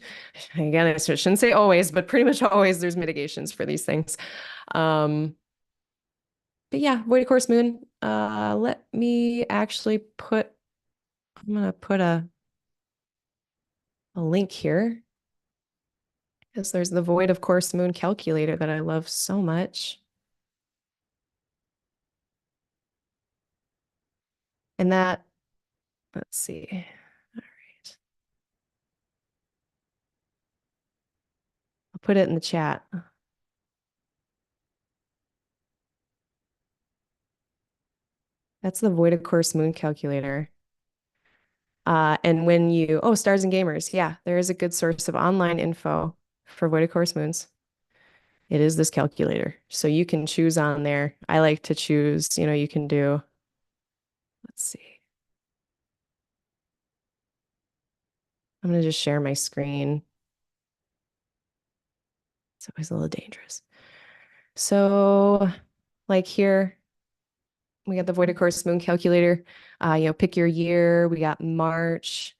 Again, I shouldn't say always, but pretty much always there's mitigations for these things. But yeah, void of course moon. Let me actually I'm going to put a link here because there's the void of course moon calculator that I love so much. And that, let's see. All right. I'll put it in the chat. That's the void of course moon calculator. And Stars and Gamers, yeah, there is a good source of online info for void of course moons. It is this calculator. So you can choose on there. I like to choose, you can do, let's see. I'm going to just share my screen. It's always a little dangerous. So like here, we got the void of course moon calculator. Pick your year. We got March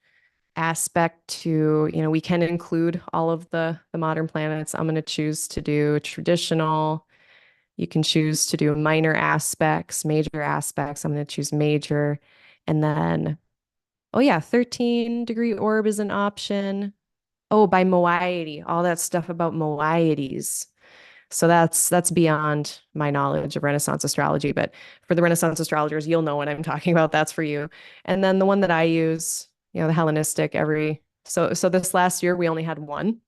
aspect to, we can include all of the modern planets. I'm going to choose to do traditional. You can choose to do minor aspects, major aspects. I'm going to choose major. And then, 13-degree orb is an option. Oh, by moiety, all that stuff about moieties. So that's beyond my knowledge of Renaissance astrology. But for the Renaissance astrologers, you'll know what I'm talking about. That's for you. And then the one that I use, the Hellenistic so this last year we only had one.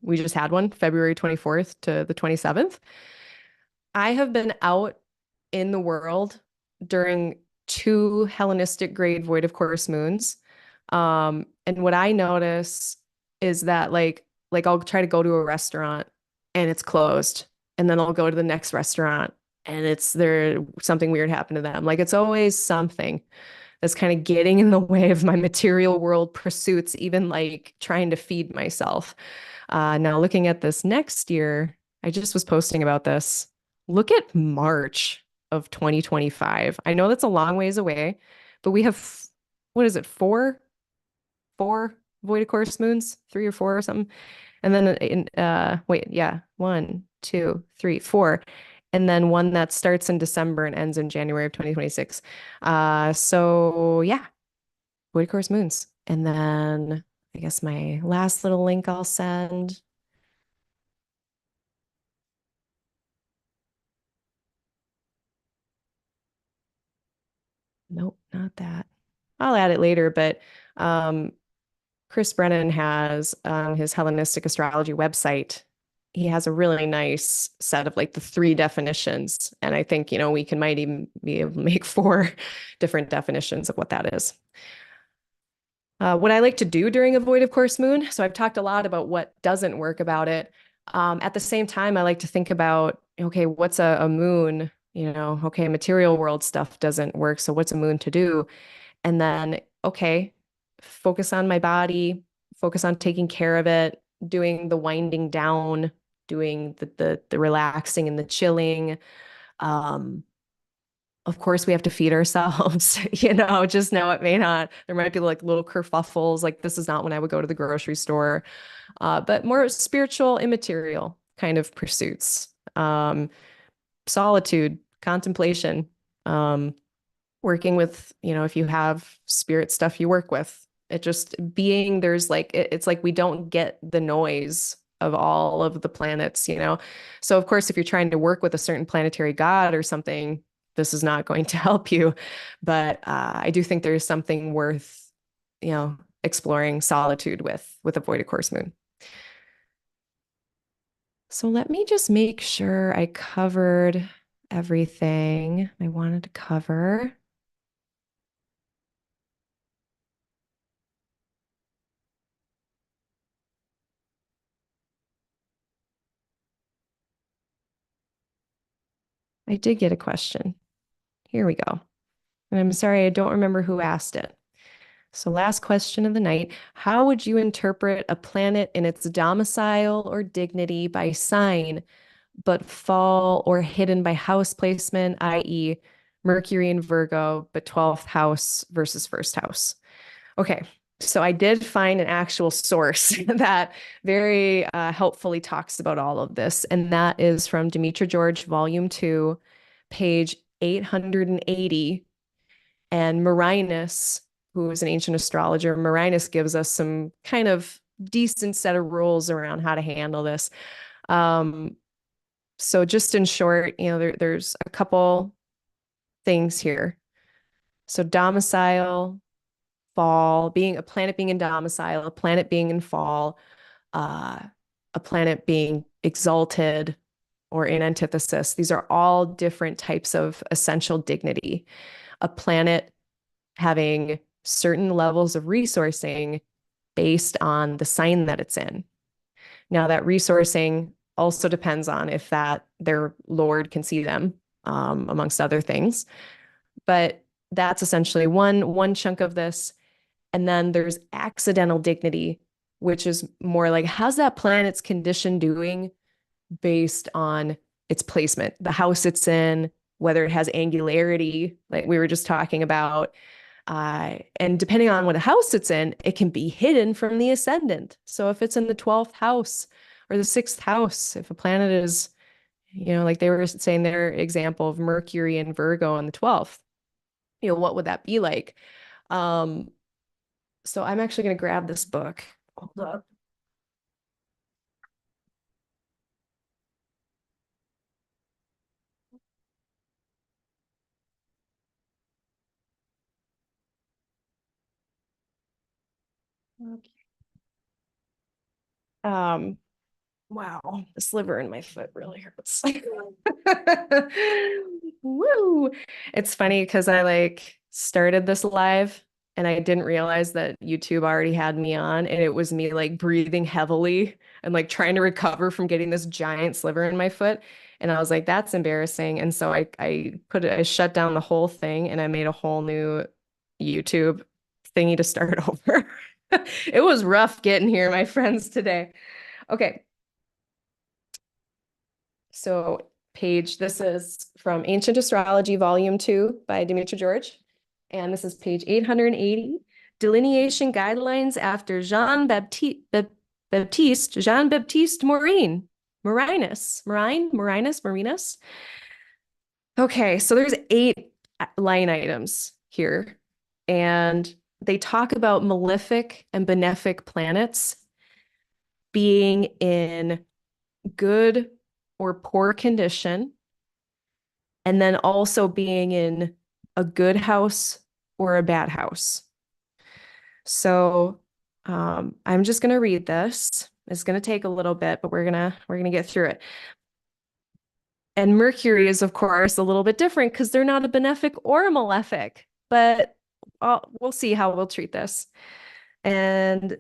We just had one, February 24th to the 27th. I have been out in the world during two Hellenistic grade void of course moons. And what I notice is that like I'll try to go to a restaurant and it's closed. And then I'll go to the next restaurant and something weird happened to them. Like it's always something that's kind of getting in the way of my material world pursuits, even like trying to feed myself. Now looking at this next year, I just was posting about this. Look at March of 2025. I know that's a long ways away, but we have, what is it, four void of course moons, 3 or 4 or something. And then one, two, three, four. And then one that starts in December and ends in January of 2026. So yeah, void of course moons. And then I guess my last little link I'll send. Nope, not that. I'll add it later, but Chris Brennan has on his Hellenistic astrology website, he has a really nice set of like the three definitions. And I think, we might even be able to make four different definitions of what that is. What I like to do during a void of course moon, so I've talked a lot about what doesn't work about it. At the same time, I like to think about, okay, what's a moon? Okay, material world stuff doesn't work. So what's a moon to do? And then, okay, focus on my body, focus on taking care of it, doing the winding down, doing the relaxing and the chilling. Um, of course, we have to feed ourselves, just know it may not. There might be like little kerfuffles, like this is not when I would go to the grocery store, but more spiritual, immaterial kind of pursuits. Solitude, contemplation, working with, if you have spirit stuff you work with, it just being, there's like, it's like we don't get the noise of all of the planets. So of course, if you're trying to work with a certain planetary god or something, this is not going to help you. But I do think there's something worth, exploring solitude with a void of course moon. So let me just make sure I covered everything I wanted to cover. I did get a question. Here we go. And I'm sorry, I don't remember who asked it. So, last question of the night. How would you interpret a planet in its domicile or dignity by sign, but fall or hidden by house placement, i.e., Mercury in Virgo, but 12th house versus first house? Okay. So I did find an actual source that very helpfully talks about all of this, and that is from Demetra George, Volume 2, page 880. And Morinus, who is an ancient astrologer, Morinus gives us some kind of decent set of rules around how to handle this. So just in short, there's a couple things here. So domicile, fall, being a planet being in domicile, a planet being in fall, uh, a planet being exalted or in antithesis. These are all different types of essential dignity. A planet having certain levels of resourcing based on the sign that it's in. Now, that resourcing also depends on if that their Lord can see them, amongst other things. But that's essentially one chunk of this. And then there's accidental dignity, which is more like how's that planet's condition doing based on its placement, the house it's in, whether it has angularity, like we were just talking about. And depending on what house it's in, it can be hidden from the ascendant. So if it's in the 12th house or the 6th house, if a planet is, like they were saying their example of Mercury and Virgo on the 12th, what would that be like? So I'm actually going to grab this book. Hold up. Okay. Um, wow, this liver in my foot really hurts. Woo! It's funny because I like started this live and I didn't realize that YouTube already had me on, and it was me like breathing heavily and like trying to recover from getting this giant sliver in my foot. And I was like, that's embarrassing. And so I shut down the whole thing and I made a whole new YouTube thingy to start over. It was rough getting here, my friends, today. Okay. So this is from Ancient Astrology, Volume 2 by Demetra George. And this is page 880, Delineation Guidelines after Jean-Baptiste Morinus. Okay, so there's 8 line items here, and they talk about malefic and benefic planets being in good or poor condition, and then also being in a good house or a bad house. So I'm just going to read this. It's going to take a little bit, but we're gonna get through it. And Mercury is, of course, a little bit different because they're not a benefic or a malefic, but we'll see how we'll treat this. And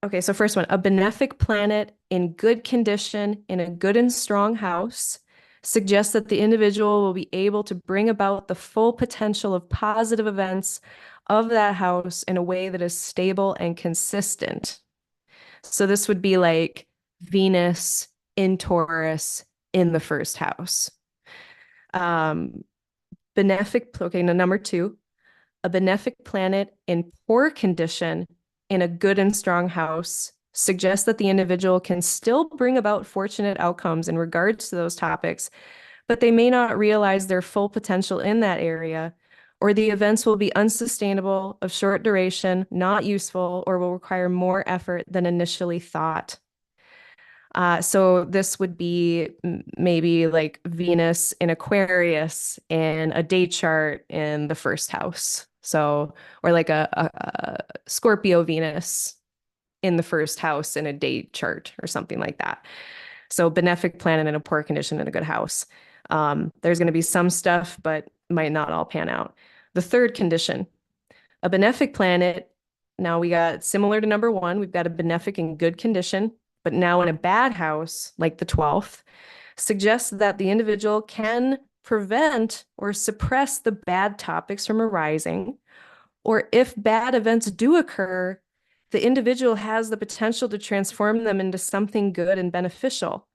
okay, so first one, a benefic planet in good condition in a good and strong house suggests that the individual will be able to bring about the full potential of positive events of that house in a way that is stable and consistent. So this would be like Venus in Taurus in the first house. Um, benefic, okay, now number two, a benefic planet in poor condition in a good and strong house suggests that the individual can still bring about fortunate outcomes in regards to those topics, but they may not realize their full potential in that area, or the events will be unsustainable, of short duration, not useful, or will require more effort than initially thought. So this would be maybe like Venus in Aquarius in a date chart in the first house. So, or like a Scorpio Venus in the first house in a date chart or something like that. So benefic planet in a poor condition in a good house. There's going to be some stuff, but might not all pan out. The third condition, a benefic planet. Now we got similar to number one, we've got a benefic in good condition, but now in a bad house, like the 12th, suggests that the individual can prevent or suppress the bad topics from arising, or if bad events do occur, the individual has the potential to transform them into something good and beneficial.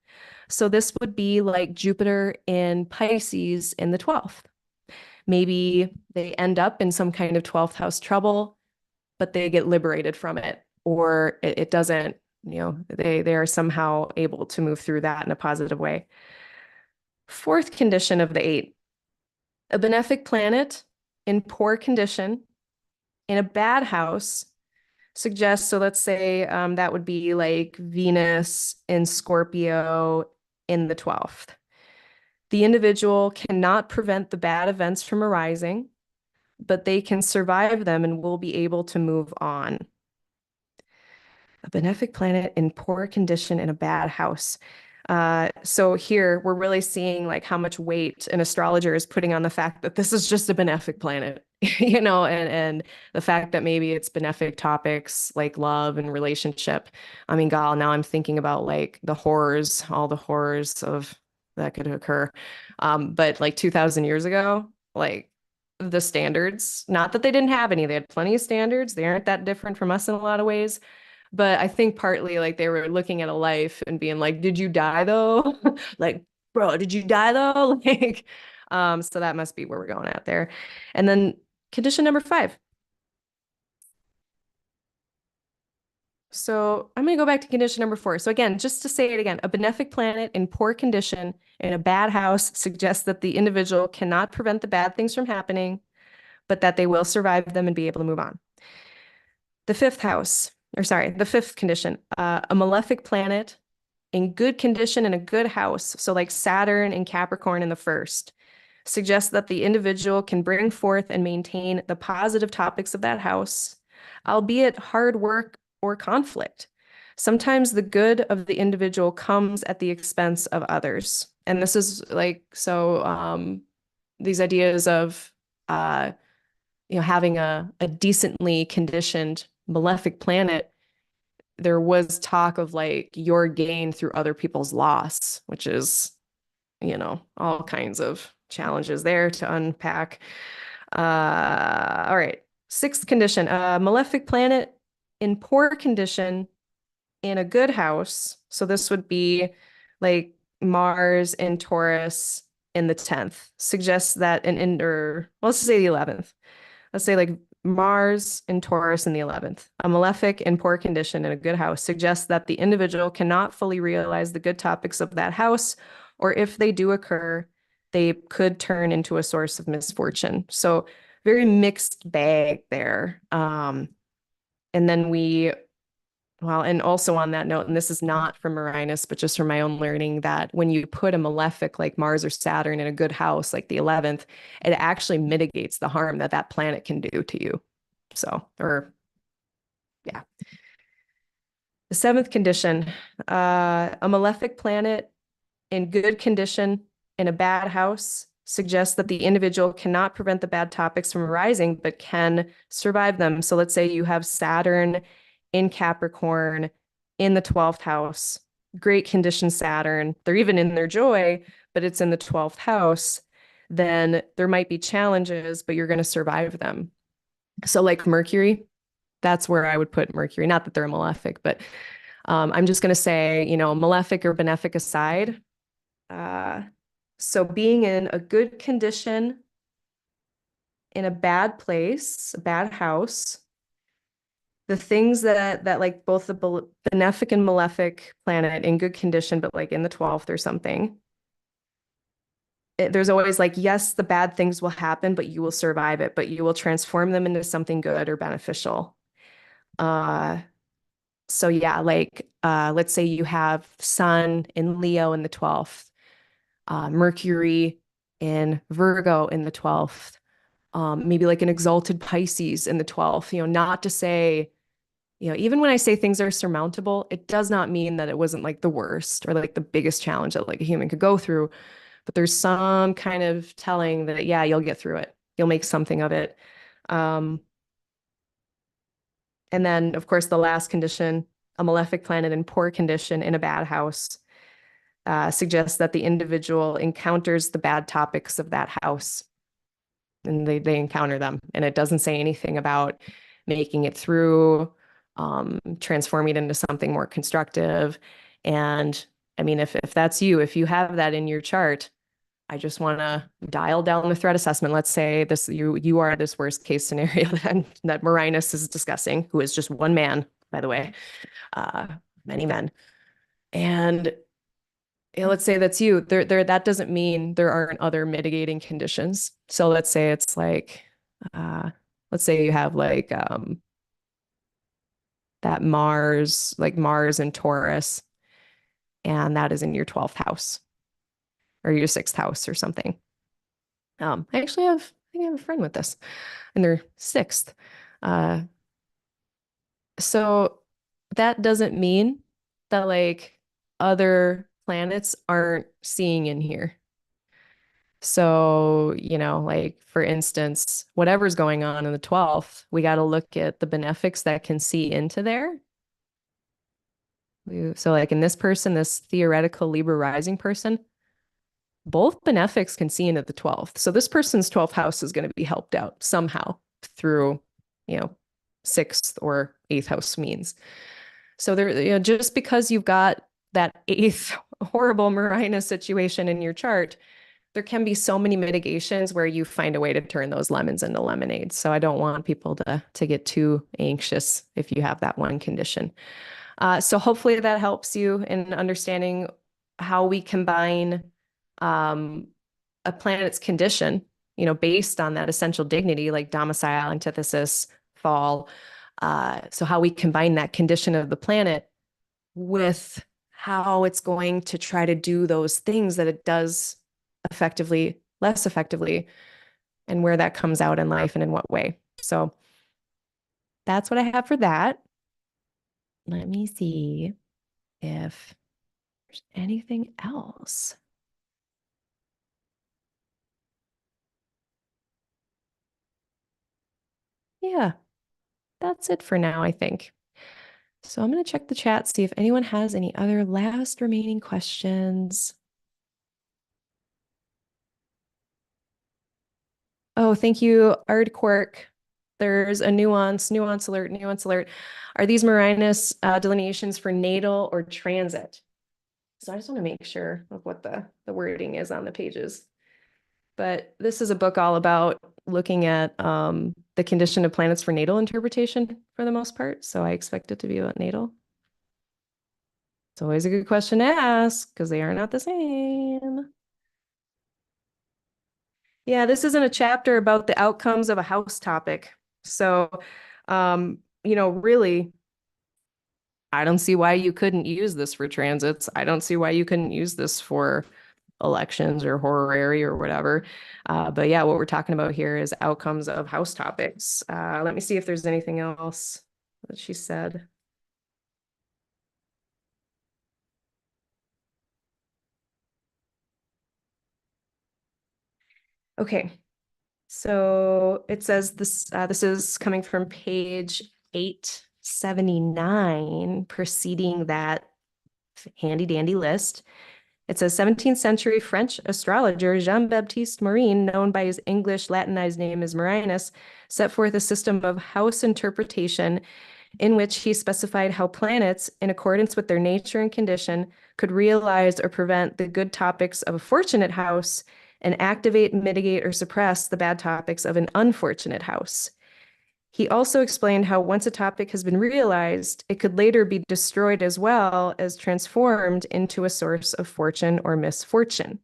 So this would be like Jupiter in Pisces in the 12th. Maybe they end up in some kind of 12th house trouble, but they get liberated from it, or it doesn't, they are somehow able to move through that in a positive way. Fourth condition of the 8, a benefic planet in poor condition in a bad house suggests, so let's say that would be like Venus in Scorpio in the 12th. The individual cannot prevent the bad events from arising, but they can survive them and will be able to move on. A benefic planet in poor condition in a bad house. So here we're really seeing like how much weight an astrologer is putting on the fact that this is just a benefic planet, and the fact that maybe it's benefic topics like love and relationship. I mean, God, now I'm thinking about like the horrors, all the horrors of that could occur. But like 2000 years ago, like the standards, not that they didn't have any, they had plenty of standards. They aren't that different from us in a lot of ways. But I think partly like they were looking at a life and being like, did you die though? Like, bro, did you die though? Like, so that must be where we're going at there. And then condition number 5. So I'm going to go back to condition number 4. So again, just to say it again, a benefic planet in poor condition in a bad house suggests that the individual cannot prevent the bad things from happening, but that they will survive them and be able to move on. The fifth condition, a malefic planet in good condition in a good house, so like Saturn and Capricorn in the first, suggests that the individual can bring forth and maintain the positive topics of that house, albeit hard work or conflict. Sometimes the good of the individual comes at the expense of others. And this is like, so these ideas of, having a decently conditioned malefic planet, there was talk of like your gain through other people's loss, which is, all kinds of challenges there to unpack. All right. Sixth condition, a malefic planet in poor condition in a good house. So this would be like Mars in Taurus in the 10th, suggests that let's say the 11th. Let's say like Mars in Taurus in the 11th, a malefic in poor condition in a good house suggests that the individual cannot fully realize the good topics of that house, or if they do occur, they could turn into a source of misfortune. So very mixed bag there. And then and also on that note, and this is not from Morinus, but just from my own learning, that when you put a malefic like Mars or Saturn in a good house, like the 11th, it actually mitigates the harm that that planet can do to you. So, or Yeah. The seventh condition, a malefic planet in good condition in a bad house suggests that the individual cannot prevent the bad topics from arising, but can survive them. So let's say you have Saturn in Capricorn in the 12th house, great condition Saturn. They're even in their joy, but it's in the 12th house. Then there might be challenges, but you're going to survive them. So like Mercury, that's where I would put Mercury. Not that they're malefic, but I'm just going to say, malefic or benefic aside. So being in a good condition in a bad place, a bad house, the things that like both the benefic and malefic planet in good condition, but like in the 12th or something, there's always like, yes, the bad things will happen, but you will survive it, but you will transform them into something good or beneficial. So yeah, like let's say you have Sun in Leo in the 12th, Mercury in Virgo in the 12th, maybe like an exalted Pisces in the 12th, not to say, even when I say things are surmountable, it does not mean that it wasn't like the worst or like the biggest challenge that like a human could go through. But there's some kind of telling that, yeah, you'll get through it. You'll make something of it. Um, and then, of course, the last condition, a malefic planet in poor condition in a bad house, suggests that the individual encounters the bad topics of that house and they encounter them. And it doesn't say anything about making it through, transforming it into something more constructive. And I mean, if that's you, if you have that in your chart, I just want to dial down the threat assessment. Let's say this you are this worst case scenario that Morinus is discussing, who is just one man, by the way, many men. And let's say that's you. That doesn't mean there aren't other mitigating conditions. So let's say it's like, let's say you have like that Mars in Taurus, and that is in your 12th house or your 6th house or something. I think I have a friend with this in their 6th. Uh, so that doesn't mean that like other planets aren't seeing in here. So, like for instance, whatever's going on in the 12th, we got to look at the benefics that can see into there. So, like in this person, this theoretical Libra rising person, both benefics can see into the 12th. So, this person's 12th house is going to be helped out somehow through, you know, 6th or 8th house means. So, there, just because you've got that 8th horrible Marina situation in your chart, there can be so many mitigations where you find a way to turn those lemons into lemonade. So I don't want people to get too anxious if you have that one condition. So hopefully that helps you in understanding how we combine a planet's condition, based on that essential dignity like domicile, antithesis, fall. So how we combine that condition of the planet with how it's going to try to do those things that it does effectively, less effectively, and where that comes out in life and in what way. So that's what I have for that. Let me see if there's anything else. Yeah, that's it for now, I think. So I'm going to check the chat, see if anyone has any other last remaining questions. Oh, thank you, Ard Quirk. There's a nuance alert, nuance alert. Are these Marinus delineations for natal or transit? So I just want to make sure of what the wording is on the pages. But this is a book all about looking at the condition of planets for natal interpretation for the most part. So I expect it to be about natal. It's always a good question to ask because they are not the same. Yeah, this isn't a chapter about the outcomes of a house topic. So, really, I don't see why you couldn't use this for transits. I don't see why you couldn't use this for elections or horary or whatever. But yeah, what we're talking about here is outcomes of house topics. Let me see if there's anything else what she said. Okay, so it says this is coming from page 879, preceding that handy dandy list. It says 17th century French astrologer Jean-Baptiste Morin, known by his English Latinized name as Morinus, set forth a system of house interpretation in which he specified how planets, in accordance with their nature and condition, could realize or prevent the good topics of a fortunate house and activate, mitigate, or suppress the bad topics of an unfortunate house. He also explained how once a topic has been realized, it could later be destroyed as well as transformed into a source of fortune or misfortune.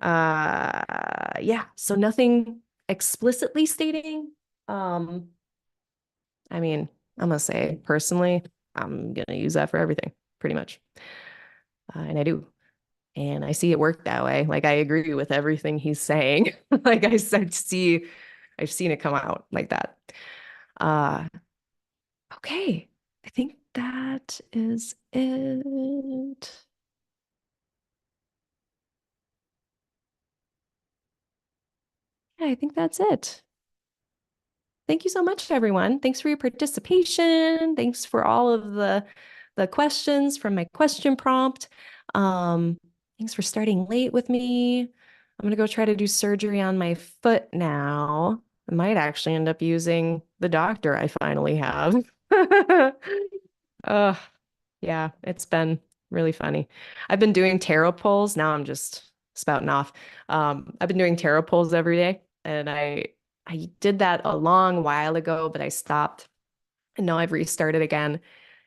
Yeah, so nothing explicitly stating. I mean, I'm gonna say personally, I'm gonna use that for everything, pretty much. And I do. And I see it work that way. Like I agree with everything he's saying. Like I said, I've seen it come out like that. Uh, okay. I think that is it. Yeah, I think that's it. Thank you so much, everyone. Thanks for your participation. Thanks for all of the questions from my question prompt. Thanks for starting late with me. I'm gonna go try to do surgery on my foot now. I might actually end up using the doctor I finally have. Uh, yeah, it's been really funny. I've been doing tarot pulls. Now I'm just spouting off. I've been doing tarot pulls every day, and I did that a long while ago, but I stopped. And now I've restarted again,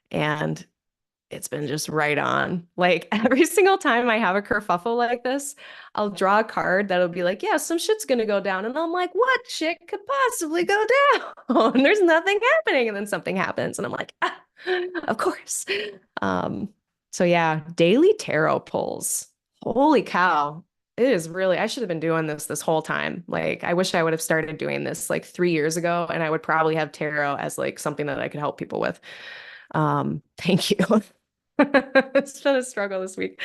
and it's been just right on. Like every single time I have a kerfuffle like this, I'll draw a card that'll be like, yeah, some shit's gonna go down. And I'm like, what shit could possibly go down? There's nothing happening. And then something happens. And I'm like, ah, of course. Um, so yeah, daily tarot pulls. Holy cow. It is really, I should have been doing this whole time. Like, I wish I would have started doing this like 3 years ago, and I would probably have tarot as like something that I could help people with. Thank you. It's been a struggle this week.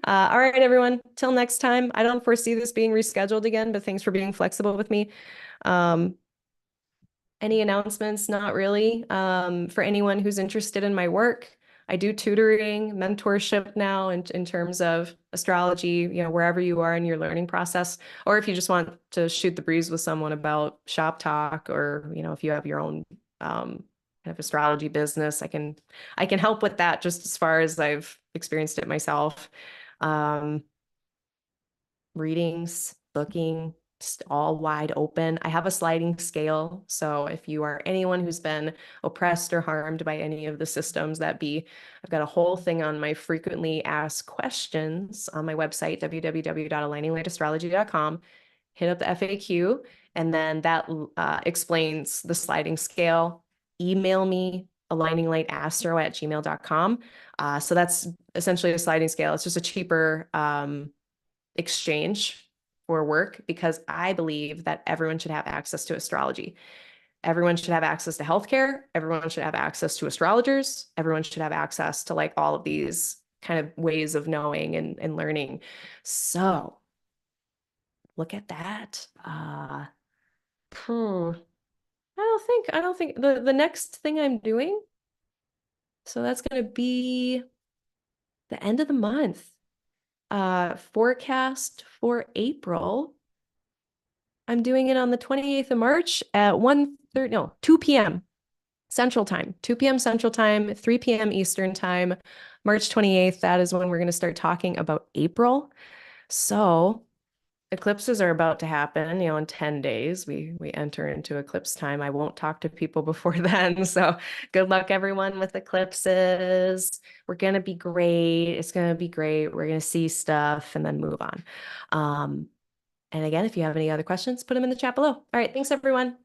All right, everyone. Till next time. I don't foresee this being rescheduled again, but thanks for being flexible with me. Um, any announcements? Not really. For anyone who's interested in my work, I do tutoring, mentorship now in terms of astrology, wherever you are in your learning process, or if you just want to shoot the breeze with someone about shop talk, or, if you have your own kind of astrology business, I can help with that just as far as I've experienced it myself. Um, Readings, booking, just all wide open. I have a sliding scale. So if you are anyone who's been oppressed or harmed by any of the systems that be, I've got a whole thing on my frequently asked questions on my website, www.aligninglightastrology.com. Hit up the FAQ, and then that explains the sliding scale. Email me, aligninglighastro@gmail.com. So that's essentially a sliding scale. It's just a cheaper exchange for work, because I believe that everyone should have access to astrology. Everyone should have access to healthcare. Everyone should have access to astrologers. Everyone should have access to like all of these kind of ways of knowing and learning. So look at that. I don't think the next thing I'm doing, so that's going to be the end of the month. Forecast for April. I'm doing it on the 28th of March at 2 p.m. Central Time, 2 p.m. Central Time, 3 p.m. Eastern Time, March 28th. That is when we're going to start talking about April. So eclipses are about to happen, in 10 days. We enter into eclipse time. I won't talk to people before then. So good luck, everyone, with eclipses. We're going to be great. It's going to be great. We're going to see stuff and then move on. And again, if you have any other questions, put them in the chat below. All right. Thanks, everyone.